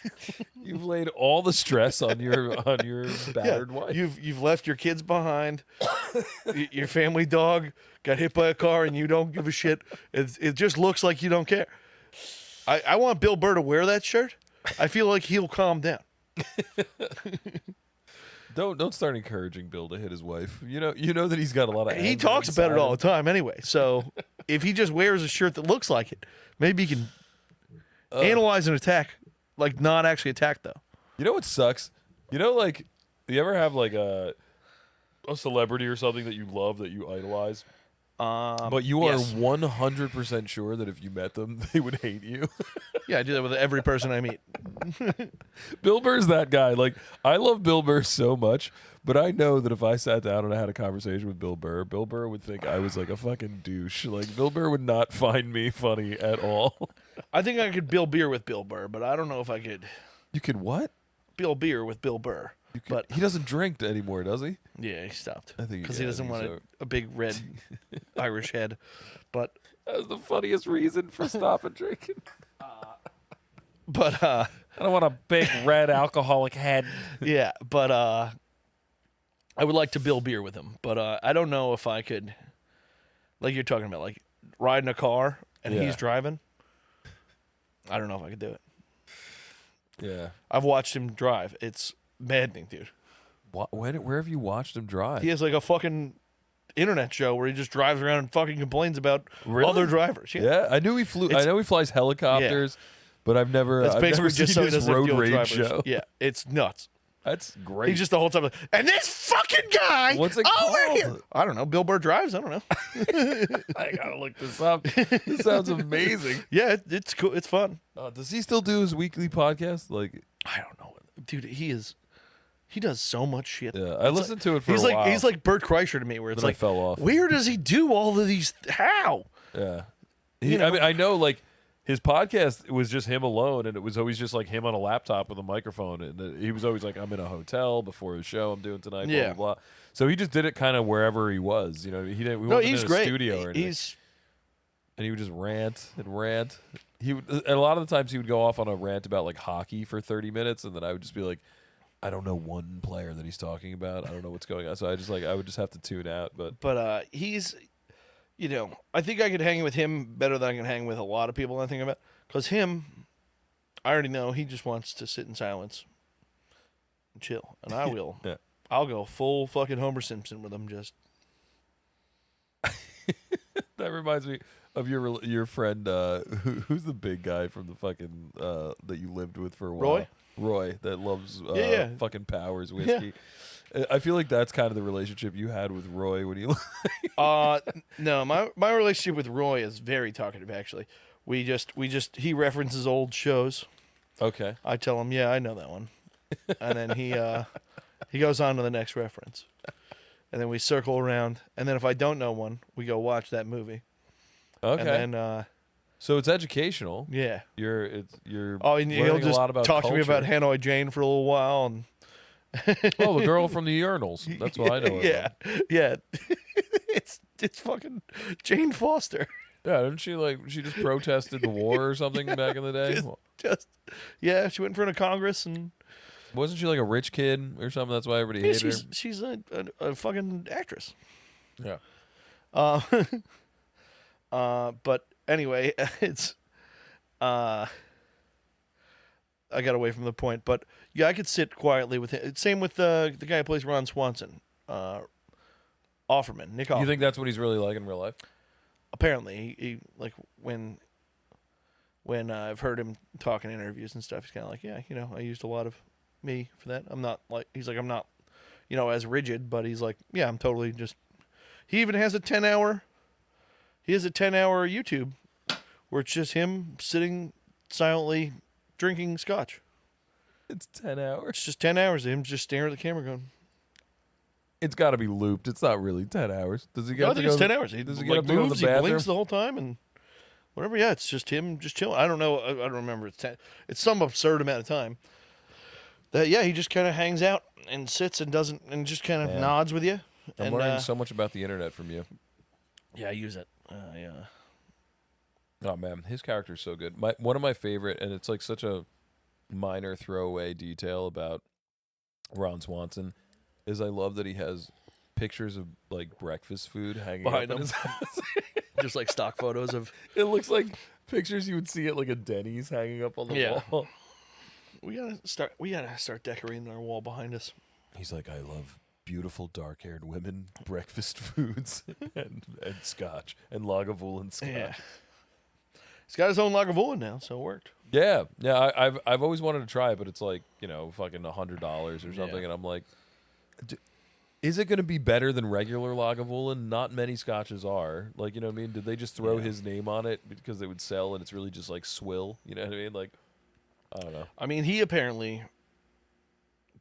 You've laid all the stress on your battered wife. You've left your kids behind. Your family dog got hit by a car, and you don't give a shit. It just looks like you don't care. I want Bill Burr to wear that shirt. I feel like he'll calm down. Don't start encouraging Bill to hit his wife. You know that he's got a lot of. He anger talks about it inside all him. the time anyway. So if he just wears a shirt that looks like it, maybe he can analyze an attack, like not actually attack though. You know what sucks? Like, you ever have like a celebrity or something that you love that you idolize, but you are yes. 100% sure that if you met them, they would hate you. Yeah, I do that with every person I meet. Bill Burr's that guy. Like, I love Bill Burr so much, but I know that if I sat down and I had a conversation with Bill Burr would think I was like a fucking douche. Like, Bill Burr would not find me funny at all. I think I could Bill Beer with Bill Burr, but I don't know if I could You could what? Bill Beer with Bill Burr. But He doesn't drink anymore, does he? yeah, he stopped. I think Because he I doesn't think want so. a big red Irish head. But That was the funniest reason for stopping drinking. I I don't want a big red alcoholic head. yeah, but I would like to Bill Beer with him, but I don't know if I could, like you're talking about, like riding a car and Yeah. he's driving. I don't know if I could do it. Yeah. I've watched him drive. It's maddening, dude. Where have you watched him drive? He has like a fucking internet show where he just drives around and fucking complains about other drivers. Yeah, I knew he flew. I know he flies helicopters, but I've never. That's I've basically never just seen so he his doesn't have road to deal with rage drivers. show. Yeah, it's nuts. That's great. He's just the whole time like, and this fucking guy What's it over called? here. I don't know. Bill Burr drives. I don't know. I gotta look this up. This sounds amazing. Yeah, it's cool. It's fun. Does he still do his weekly podcast? Like, I don't know, dude. He does so much shit. yeah, I listened to it for He's a like while. he's like Bert Kreischer to me, where it's Then I like, fell off. where does he do all of these? How? Yeah. You know? I mean, I know like his podcast was just him alone, and it was always just like him on a laptop with a microphone, and he was always like, "I'm in a hotel before his show I'm doing tonight." Blah, Yeah. blah blah. So he just did it kind of wherever he was. You know, he didn't. We No, wasn't he's in a great. studio or anything. And he would just rant and rant. He would, and a lot of the times he would go off on a rant about like hockey for 30 minutes, and then I would just be like, I don't know one player that he's talking about. I don't know what's going on. So I would just have to tune out. But he's, I think I could hang with him better than I can hang with a lot of people I think about. Because him, I already know he just wants to sit in silence and chill. And I will. Yeah. I'll go full fucking Homer Simpson with him just. that reminds me of your friend, who's the big guy from the fucking that you lived with for a while? Roy, that loves fucking Powers whiskey. I feel like that's kind of the relationship you had with Roy when you. No, my relationship with Roy is very talkative. Actually, he references old shows. Okay. I tell him, yeah, I know that one, and then he goes on to the next reference, and then we circle around, and then if I don't know one, we go watch that movie. Okay. And then so it's educational. yeah, You're and learning he'll just a lot about talk to me about culture. Hanoi Jane for a little while, and Oh, the girl from the urinals. That's what I know. Yeah, yeah, it's fucking Jane Foster. Yeah, didn't she she just protested the war or something back in the day? Yeah, she went in front of Congress and Wasn't she like a rich kid or something? That's why everybody hated her. she's a fucking actress. Yeah. But anyway, it's I got away from the point, but yeah, I could sit quietly with him. Same with the guy who plays Ron Swanson, Nick Offerman. You think that's what he's really like in real life? Apparently, he like when I've heard him talk in interviews and stuff, he's kind of like, yeah, I used a lot of me for that. I'm not like I'm not, as rigid, but he's like, yeah, I'm totally just. He even has a 10-hour. He has a 10-hour YouTube where it's just him sitting silently drinking scotch. It's 10 hours. It's just 10 hours of him just staring at the camera going. It's got to be looped. It's not really 10 hours. Does he get No, I to think go it's to 10 hours. He does he like get up to go to moves, the he bathroom? blinks the whole time and whatever. Yeah, it's just him just chilling. I don't know. I don't remember. It's some absurd amount of time. That he just kind of hangs out and sits and doesn't and just kind of Man. nods with you. I'm and, learning so much about the internet from you. Yeah, I use it. Yeah. Oh man, his character's so good. One of my favorite, and it's like such a minor throwaway detail about Ron Swanson, is I love that he has pictures of like breakfast food hanging Behind up in him. his house. Just like stock photos of. It looks like pictures you would see at like a Denny's hanging up on the wall. We gotta start decorating our wall behind us. He's like, I love beautiful dark-haired women, breakfast foods, and scotch, and Lagavulin scotch. Yeah. He's got his own Lagavulin now, so it worked. Yeah. I've always wanted to try it, but it's like fucking $100 or something, Yeah. and I'm like, is it going to be better than regular Lagavulin? Not many scotches are. Like, you know what I mean? Did they just throw his name on it because they would sell, and it's really just like swill? You know what I mean? Like, I don't know. I mean, he apparently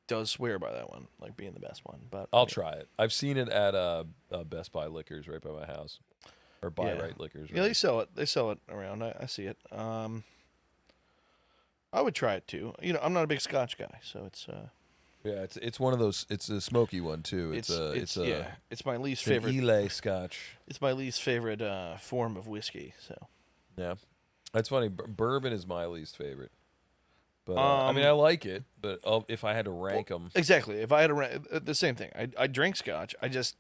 does swear by that one, like being the best one. But I'll try it. I've seen it at Best Buy Liquors right by my house, or Buy Right Liquors. Yeah, they sell it. They sell it around. I see it. I would try it too. I'm not a big Scotch guy, so it's. Yeah, it's one of those. It's a smoky one too. It's my least it's an favorite. Elay Scotch. It's my least favorite form of whiskey. So. Yeah, that's funny. Bourbon is my least favorite. But I mean, I like it. But if I had to rank them, exactly. If I had to rank, the same thing. I drink Scotch. I just,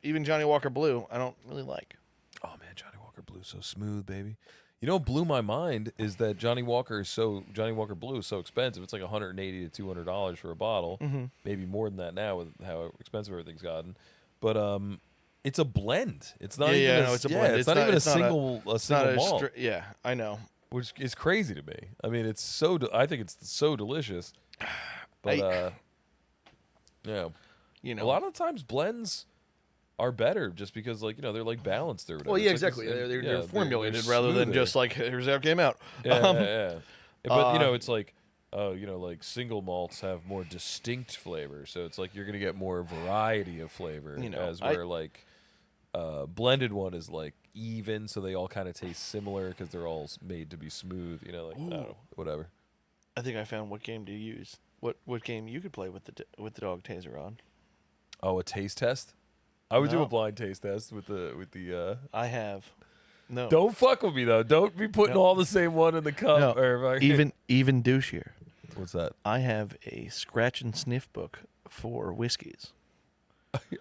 even Johnny Walker Blue, I don't really like. oh man, Johnny Walker Blue, so smooth, baby. You know, what blew my mind is that Johnny Walker Blue is so expensive. It's like $180 to $200 for a bottle, maybe more than that now with how expensive everything's gotten. But it's a blend. It's not even it's a blend. It's not even a single malt, yeah, I know. which is crazy to me. I mean, it's so I think it's so delicious. But yeah, You know, a lot of times blends are better just because, like, they're like balanced or whatever. well, yeah, It's like exactly. this- They're formulated they're rather than smoother. just like here's how it came out. Yeah. But it's like, like single malts have more distinct flavor, so it's like you're gonna get more variety of flavor. As where like blended one is like even, so they all kind of taste similar because they're all made to be smooth. I don't know, whatever. I think I found what game to use. What game you could play with the dog taser on? Oh, a taste test. I would do No. a blind taste test with the. I have. No. Don't fuck with me though. Don't be putting No. all the same one in the cup. No. Or Even douchier. What's that? I have a scratch and sniff book for whiskeys.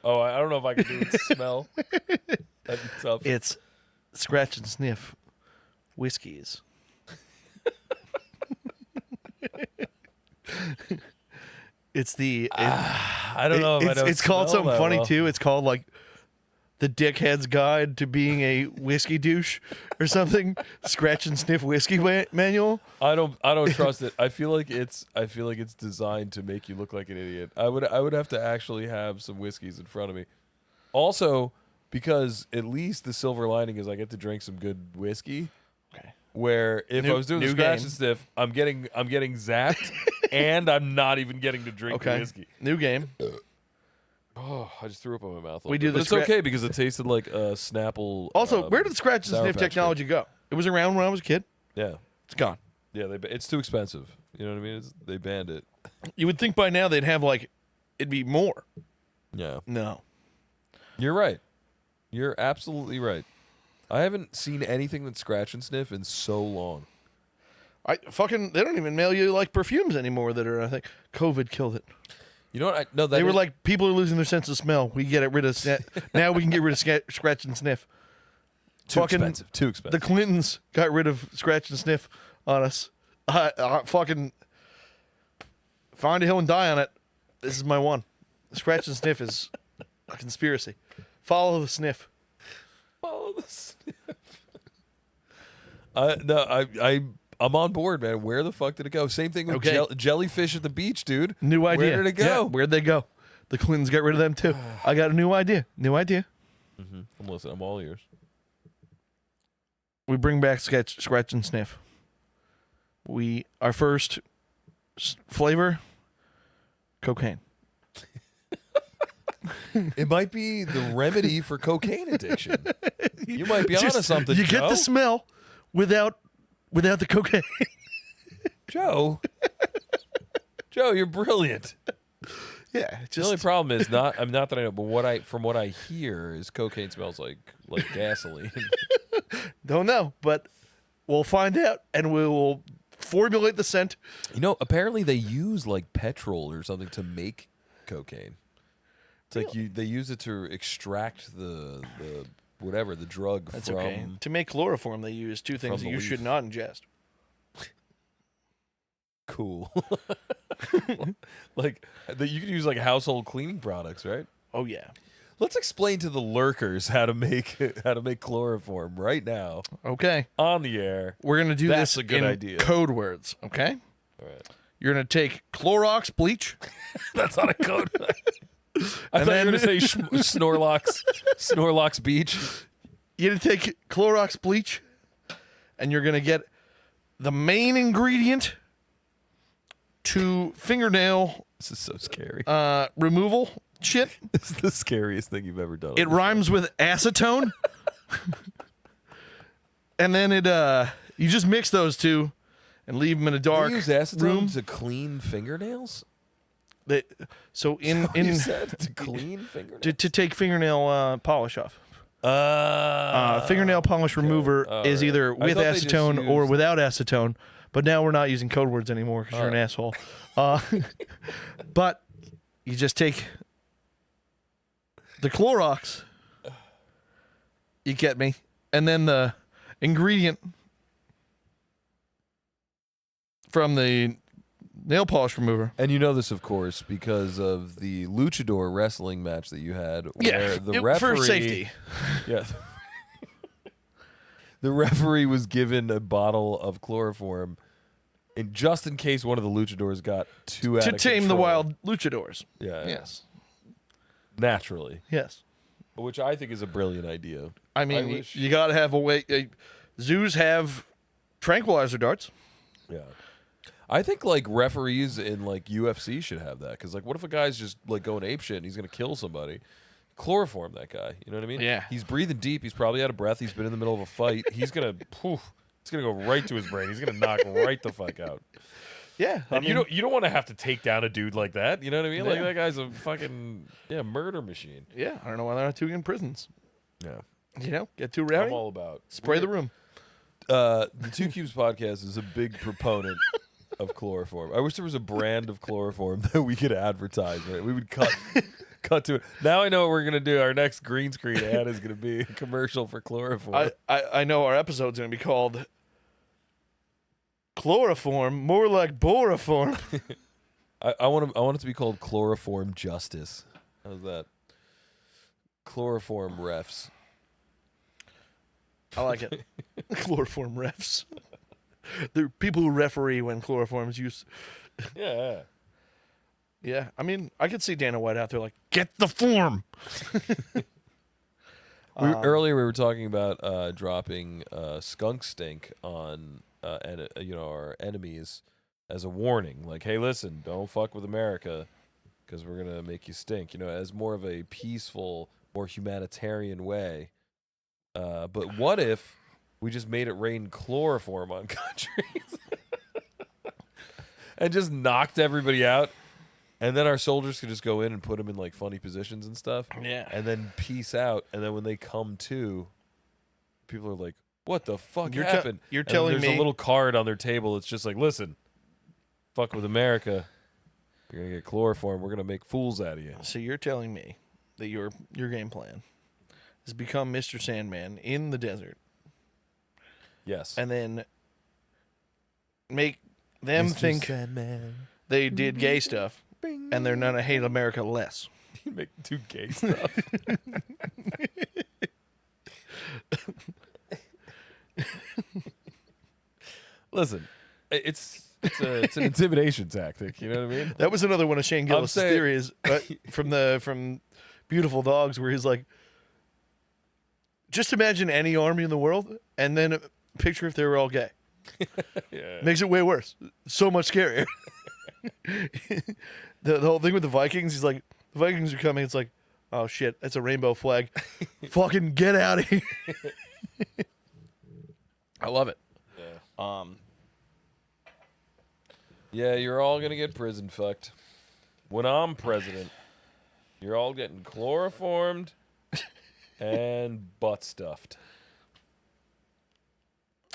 Oh, I don't know if I can do it. Smell. That'd be tough. It's scratch and sniff whiskeys. It's the. I don't know. If I know It's called smell something that funny well. too. It's called like the Dickhead's Guide to Being a Whiskey Douche or something. Scratch and sniff whiskey manual. I don't trust it. I feel like it's designed to make you look like an idiot. I would have to actually have some whiskeys in front of me. Also, because at least the silver lining is I get to drink some good whiskey. Okay. Where if I was doing the new scratch game. and sniff, I'm getting zapped, and I'm not even getting to drink the Okay. whiskey. New game. Oh, I just threw up on my mouth. We do but the it's scra- okay because it tasted like a Snapple. Also, where did the scratch and Sour sniff Patch Kid. technology go? It was around when I was a kid. Yeah, It's gone. yeah. It's too expensive. You know what I mean? They banned it. You would think by now they'd have like, it'd be more. Yeah, No. you're right. You're absolutely right. I haven't seen anything that scratch and sniff in so long. They don't even mail you like perfumes anymore that are, I think, COVID killed it. You know what? No, They were like, people are losing their sense of smell. We get rid of, now we can get rid of scratch and sniff. too fucking- expensive. Too expensive. The Clintons got rid of scratch and sniff on us. Fucking find a hill and die on it. This is my one. Scratch and sniff is a conspiracy. Follow the sniff. Follow the sniff. I'm on board, man. Where the fuck did it go? Same thing with Okay. jellyfish at the beach, dude. New idea. Where did it go? Yeah, where'd they go? The Clintons got rid of them too. I got a new idea. New idea. I'm listening. I'm all ears. We bring back scratch and sniff. Our first flavor, cocaine. It might be the remedy for cocaine addiction. You might be onto something, You Joe. get the smell without the cocaine. Joe. Joe, you're brilliant. Yeah, The only problem is not that I know, but from what I hear is cocaine smells like gasoline. don't know, but we'll find out, and we will formulate the scent. Apparently they use like petrol or something to make cocaine. It's like they use it to extract the whatever the drug That's from. okay. To make chloroform, they use two things from that the you should leaf. not ingest. Cool. You can use like household cleaning products, right? Oh yeah. Let's explain to the lurkers how to make chloroform right now Okay. on the air. We're gonna do That's this a good in idea. code words. Okay. All right. You're gonna take Clorox bleach. That's not a code. I thought you were going to say Snorlax Beach. You're gonna take Clorox bleach, and you're gonna get the main ingredient to fingernail This is so scary. removal shit. This is the scariest thing you've ever done. It rhymes with acetone. And then you just mix those two and leave them in a dark You use acetone room. to clean fingernails? So in You said to clean fingernails? to take fingernail polish off. Fingernail polish remover is right. either I with thought they just acetone or used- without acetone, but now we're not using code words anymore because you're an asshole. But you just take the Clorox, you get me, and then the ingredient from the nail polish remover. And you know this, of course, because of the luchador wrestling match that you had, where the referee for safety. Yeah. The referee was given a bottle of chloroform, and just in case one of the luchadors got too out To of tame the control. wild luchadors. Yeah. Yes. Naturally. Yes. Which I think is a brilliant idea. I mean, wish- you got to have a way. Zoos have tranquilizer darts. Yeah. I think like referees in like UFC should have that, because like, what if a guy's just like going apeshit and he's gonna kill somebody? Chloroform that guy. You know what I mean? Yeah. He's breathing deep. He's probably out of breath. He's been in the middle of a fight. He's gonna, it's gonna go right to his brain. He's gonna knock right the fuck out. Yeah. And you don't want to have to take down a dude like that. You know what I mean? Like Yeah. that guy's a fucking murder machine. Yeah. I don't know why they're not two in prisons. Yeah. You know, get too I'm rowdy. all about Spray the room. The Two Cubes podcast is a big proponent of chloroform. I wish there was a brand of chloroform that we could advertise. Right? We would cut to it. Now I know what we're gonna do. Our next green screen ad is gonna be a commercial for chloroform. I know our episode's going to be called Chloroform, more like Boroform. I want it to be called Chloroform Justice. How's that? Chloroform refs. I like it. Chloroform refs. There are people who referee when chloroform is used. Yeah. Yeah, I mean, I could see Dana White out there like, get the form. Earlier we were talking about dropping skunk stink on our enemies as a warning, like, hey, listen, don't fuck with America because we're gonna make you stink. You know, as more of a peaceful, more humanitarian way. But what if we just made it rain chloroform on countries and just knocked everybody out? And then our soldiers could just go in and put them in like funny positions and stuff. Yeah. And then peace out. And then when they come to, people are like, what the fuck happened? You're And telling there's me a little card on their table. It's just like, listen, fuck with America. You're going to get chloroform. We're going to make fools out of you. So you're telling me that your game plan is become Mr. Sandman in the desert Yes. and then make them Mr. think Sandman. they did gay stuff and they're gonna hate America less. You make too gay stuff. Listen, it's an intimidation tactic. You know what I mean? That was another one of Shane Gillis' saying- theories from Beautiful Dogs, where he's like, just imagine any army in the world and then picture if they were all gay. Yeah. Makes it way worse. So much scarier. The whole thing with the Vikings, he's like, the Vikings are coming. It's like, oh shit, that's a rainbow flag. Fucking get out of here. I love it. Yeah. Yeah, you're all gonna get prison fucked. When I'm president, you're all getting chloroformed and butt stuffed.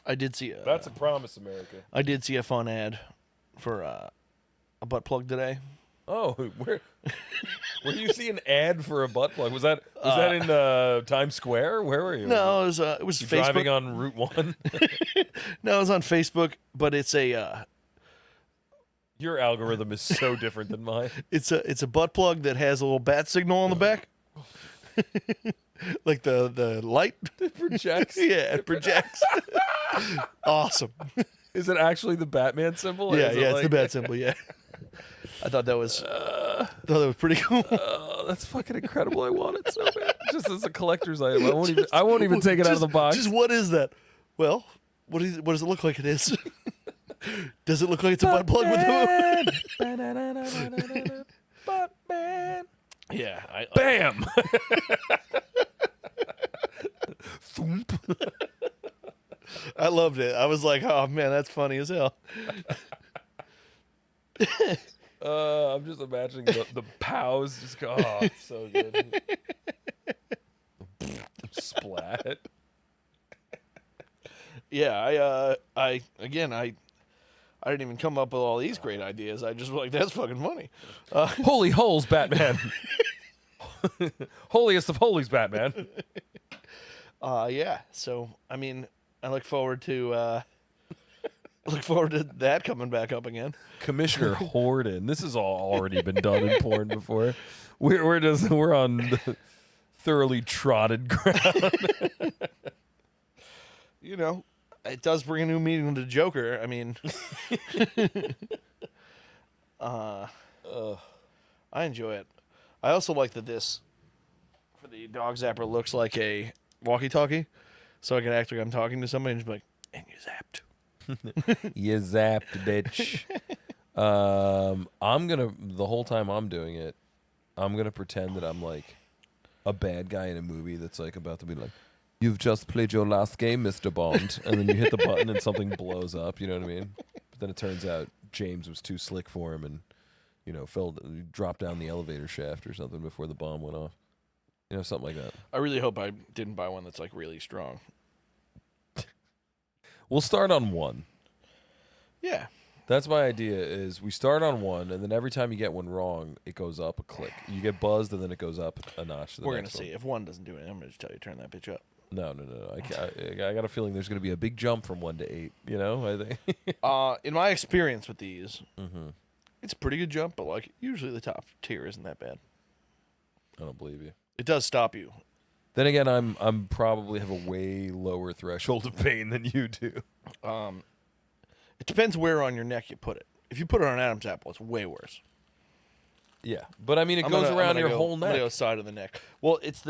I did see That's a promise, America. I did see a fun ad for a butt plug today. Oh, where do you see an ad for a butt plug? Was that in Times Square? Where were you? No, it was You Facebook. driving on Route 1? No, it was on Facebook, but it's a Your algorithm is so different than mine. it's a butt plug that has a little bat signal on the back. Like the light. It projects. Yeah, it projects. Awesome. Is it actually the Batman symbol? Or Yeah, is it it's like- the bat symbol, yeah. I thought that was pretty cool. Oh, that's fucking incredible. I want it so bad. Just as a collector's item. I won't even take it out of the box. Just what is that? Well, what does it look like it is? Does it look like it's a butt plug with the Batman. Yeah. Bam. Thump. I loved it. I was like, oh man, that's funny as hell. I'm just imagining the pows just go, oh, it's so good. Splat. Yeah, I didn't even come up with all these great ideas. I just was like, that's fucking funny. Holy holes, Batman. Holiest of holies, Batman. Yeah. So I mean, I look forward to Look forward to that coming back up again. Commissioner Horden. This has all already been done in porn before. We're on the thoroughly trodden ground. You know, it does bring a new meaning to Joker. I mean, I enjoy it. I also like that this for the dog zapper looks like a walkie-talkie, so I can act like I'm talking to somebody and just be like, "And you zapped." You zapped, bitch. I'm gonna the whole time I'm doing it, I'm gonna pretend that I'm like a bad guy in a movie that's like about to be like, "You've just played your last game, Mr. Bond," and then you hit the button and something blows up. You know what I mean? But then it turns out James was too slick for him, and dropped down the elevator shaft or something before the bomb went off. You know, something like that. I really hope I didn't buy one that's like really strong. We'll start on one. Yeah. That's my idea is we start on one, and then every time you get one wrong, it goes up a click. You get buzzed, and then it goes up a notch to the We're next gonna see. If one doesn't do it, I'm gonna just tell you turn that bitch up. No. I got a feeling there's going to be a big jump from 1 to 8, you know? I think. In my experience with these, it's a pretty good jump, but like usually the top tier isn't that bad. I don't believe you. It does stop you. Then again, I'm probably have a way lower threshold of pain than you do. It depends where on your neck you put it. If you put it on Adam's apple, it's way worse. Yeah, but I mean, it goes around your whole neck. I'm gonna go side of the neck. Well, it's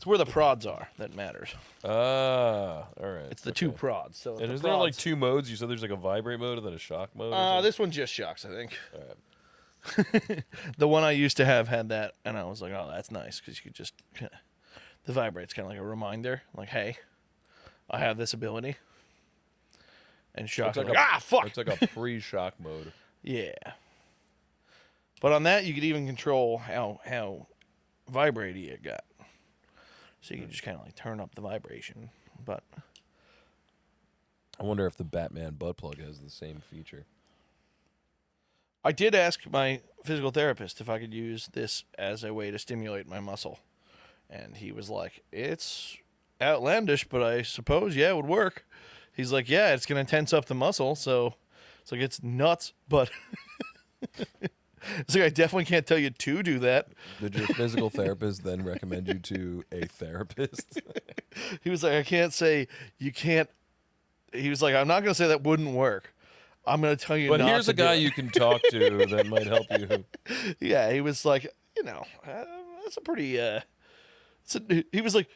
where the prods are that matters. Ah, all right. It's the two prods. So and is there like two modes? You said there's like a vibrate mode and then a shock mode. This one just shocks, I think. All right. The one I used to have had that, and I was like, "Oh, that's nice," because you could just the vibrate's kind of like a reminder, like, "Hey, I have this ability." And shock, like fuck! It's like a pre-shock mode. Yeah. But on that, you could even control how vibrating it got. So you can just kind of like turn up the vibration. But I wonder if the Batman butt plug has the same feature. I did ask my physical therapist if I could use this as a way to stimulate my muscle. And he was like, "It's outlandish, but I suppose, yeah, it would work." He's like, "Yeah, it's going to tense up the muscle." So it's like, it's nuts, but it's like, I definitely can't tell you to do that. Did your physical therapist then recommend you to a therapist? He was like, "I can't say you can't." He was like, "I'm not going to say that wouldn't work. I'm going to tell you but not here's to a guy do it." you can talk to that might help you. Yeah, he was like, that's a pretty, he was like,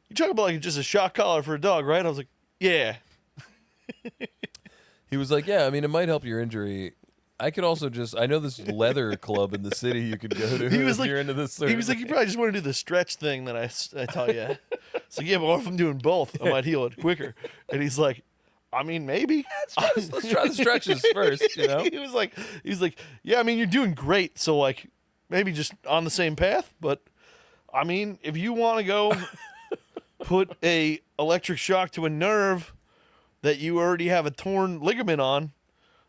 "You talking about like just a shock collar for a dog, right?" I was like, "Yeah." He was like, "Yeah, I mean, it might help your injury. I could also I know this leather club in the city you could go to He was if like, you're into this he was like, "You probably just want to do the stretch thing that I tell you." It's like, "Yeah, but what if I'm doing both? I might heal it quicker." And he's like, "I mean, maybe." Let's try the stretches first, you know? He was like, "Yeah, I mean, you're doing great. So like, maybe just on the same path. But I mean, if you want to go put a electric shock to a nerve that you already have a torn ligament on,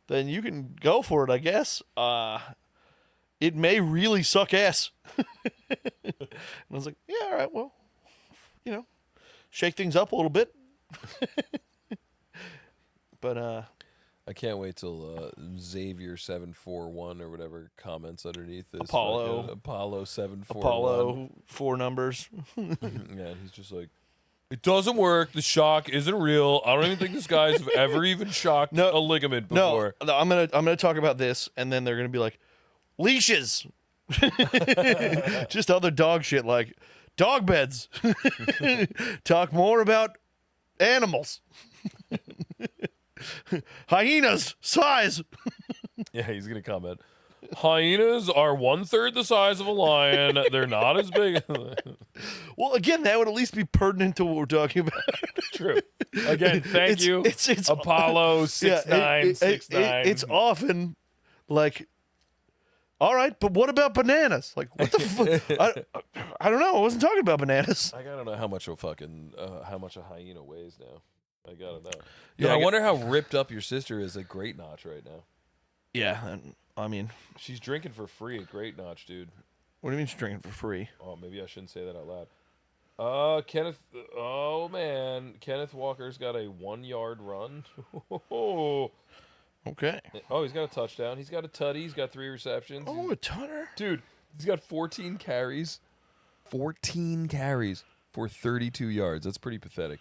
then you can go for it, I guess. It may really suck ass." And I was like, "Yeah, all right, well, shake things up a little bit." But I can't wait till Xavier741 or whatever comments underneath this. Apollo 741. Apollo 4 numbers. Yeah, and he's just like, "It doesn't work. The shock isn't real. I don't even think this guy's ever even shocked a ligament before." No, I'm gonna talk about this, and then they're gonna be like, "Leashes," just other dog shit like dog beds. Talk more about animals. Hyenas size. Yeah, he's gonna comment. "Hyenas are 1/3 the size of a lion. They're not as big." Well, again, that would at least be pertinent to what we're talking about. True. Again, thank you, it's Apollo 6969. It's often like, "All right, but what about bananas?" Like, what the fuck? I don't know. I wasn't talking about bananas. I gotta know how much a hyena weighs now. I gotta know. Yeah, Yeah, I wonder how ripped up your sister is at Great Notch right now. Yeah, and, I mean, She's drinking for free at Great Notch, dude. what do you mean she's drinking for free? Oh, maybe I shouldn't say that out loud. Kenneth. Oh man, Kenneth Walker's got a 1 yard run. Oh, Okay. he's got a touchdown. He's got a tutty. He's got 3 receptions. Oh, a tunner. Dude, he's got 14 carries. 14 carries for 32 yards. That's pretty pathetic.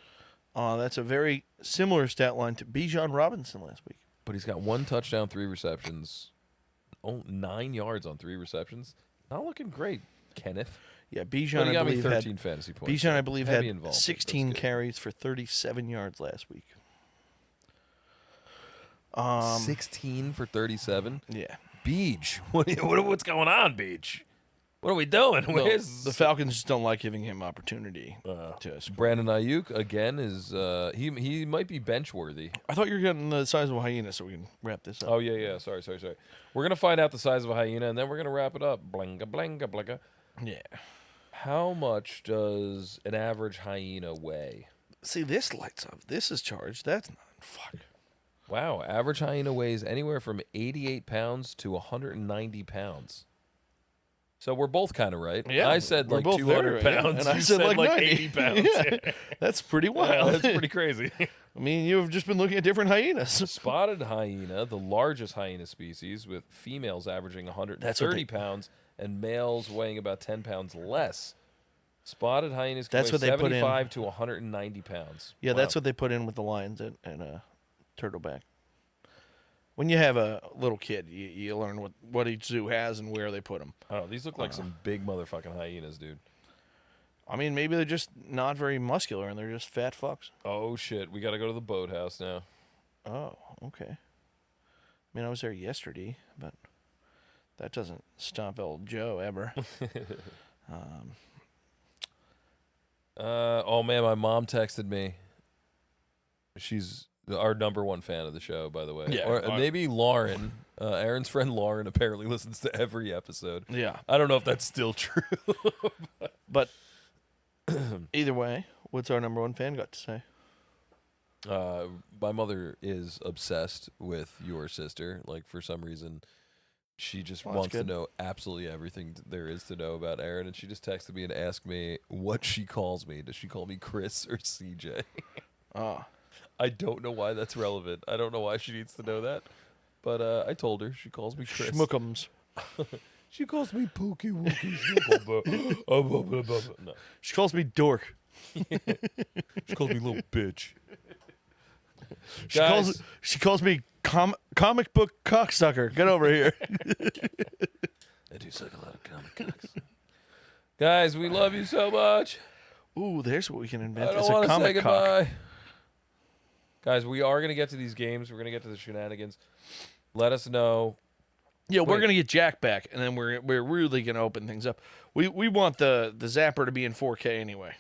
That's a very similar stat line to Bijan Robinson last week. But he's got 1 touchdown, 3 receptions. Oh, 9 yards on 3 receptions. Not looking great, Kenneth. Yeah, But Bijan, he I got me believe, 13 had fantasy points. Bijan, I believe, Heavy had involvement. 16 That's good. carries for 37 yards last week. 16 for 37. Yeah. Beach, what's going on, Beach? What are we doing? Where's The Falcons just don't like giving him opportunity to score. Brandon Ayuk again? Is he might be bench worthy? I thought you were getting the size of a hyena, so we can wrap this up. Oh yeah. Sorry. We're gonna find out the size of a hyena, and then we're gonna wrap it up. Blinga blinga blinga. Yeah. How much does an average hyena weigh? See, this lights up. This is charged. That's not. Fuck. Wow, average hyena weighs anywhere from 88 pounds to 190 pounds. So we're both kind of right. Yeah, I said we're like both 200 there, yeah. pounds, and I you said like 90. 80 pounds. Yeah. That's pretty Wow, wild. that's pretty crazy. I mean, you've just been looking at different hyenas. Spotted hyena, the largest hyena species, with females averaging 130 pounds and males weighing about 10 pounds less. Spotted hyenas can That's weigh what they put in. 75 to 190 pounds. Yeah, Wow. that's what they put in with the lions and turtleback. When you have a little kid, you learn what each zoo has and where they put them. I don't know. These look like some big motherfucking hyenas, dude. I mean, maybe they're just not very muscular and they're just fat fucks. Oh, shit. We got to go to the boathouse now. Oh, okay. I mean, I was there yesterday, but that doesn't stop old Joe ever. Oh, man, my mom texted me. She's our #1 fan of the show, by the way. Yeah, Or maybe Lauren. Aaron's friend Lauren apparently listens to every episode. Yeah. I don't know if that's still true. But either way, what's our #1 fan got to say? My mother is obsessed with your sister. Like, for some reason, she just Well, that's wants to good. know absolutely everything there is to know about Aaron. And she just texted me and asked me what she calls me. Does she call me Chris or CJ? Oh. I don't know why that's relevant. I don't know why she needs to know that. But I told her. She calls me Chris. Schmookums. She calls me Pookie Wookie. No. She calls me dork. She calls me little bitch. She calls me comic book cocksucker. Get over here. I do suck a lot of comic cocks. Guys, we love you so much. Ooh, there's what we can invent. I don't It's a want to say comic cock. goodbye. Guys, we are going to get to these games. We're going to get to the shenanigans. Let us know. Yeah, we're Wait. gonna get Jack back, and then we're really gonna open things up. We want the zapper to be in 4K anyway.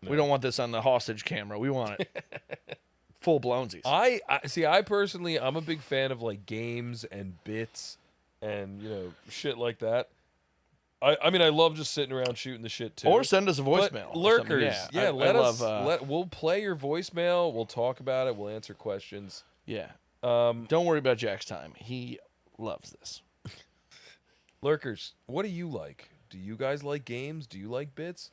We don't want this on the hostage camera. We want it full blownsies. I see. I personally, I'm a big fan of like games and bits and shit like that. I mean, I love just sitting around shooting the shit too. Or send us a But voicemail. or something. lurkers, Yeah, let I us. love, We'll play your voicemail. We'll talk about it. We'll answer questions. yeah. Um, Don't worry about Jack's time. He loves this. Lurkers, what do you like? Do you guys like games? Do you like bits?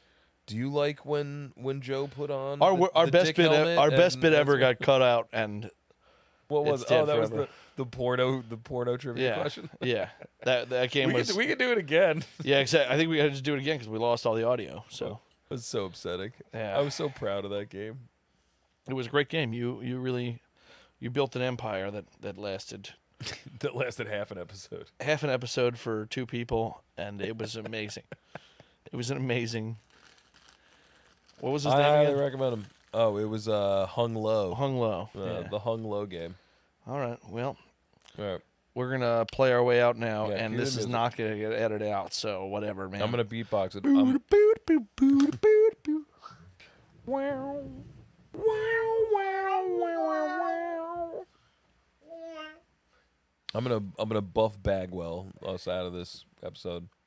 Do you like when Joe put on Our the best dick bit helmet our best and bit that's ever got cut out, and what was it's dead that was forever. the porno trivia yeah, question. yeah. That game was We could do it again. yeah. Exactly. I think we had to just do it again because we lost all the audio. So It was so upsetting. Yeah. I was so proud of that game. it was a great game. You really built an empire that lasted That lasted half an episode. half an episode for 2 people, and it was amazing. It was an amazing. What was his I name highly again? recommend him. Oh, it was Hung Low. Hung Low. Yeah. The Hung Low game. All right. Well, All right. we're gonna play our way out now, Yeah, and cue the this is music. not gonna get edited out. So whatever, man. I'm gonna beatbox it. I'm gonna buff Bagwell us out of this episode.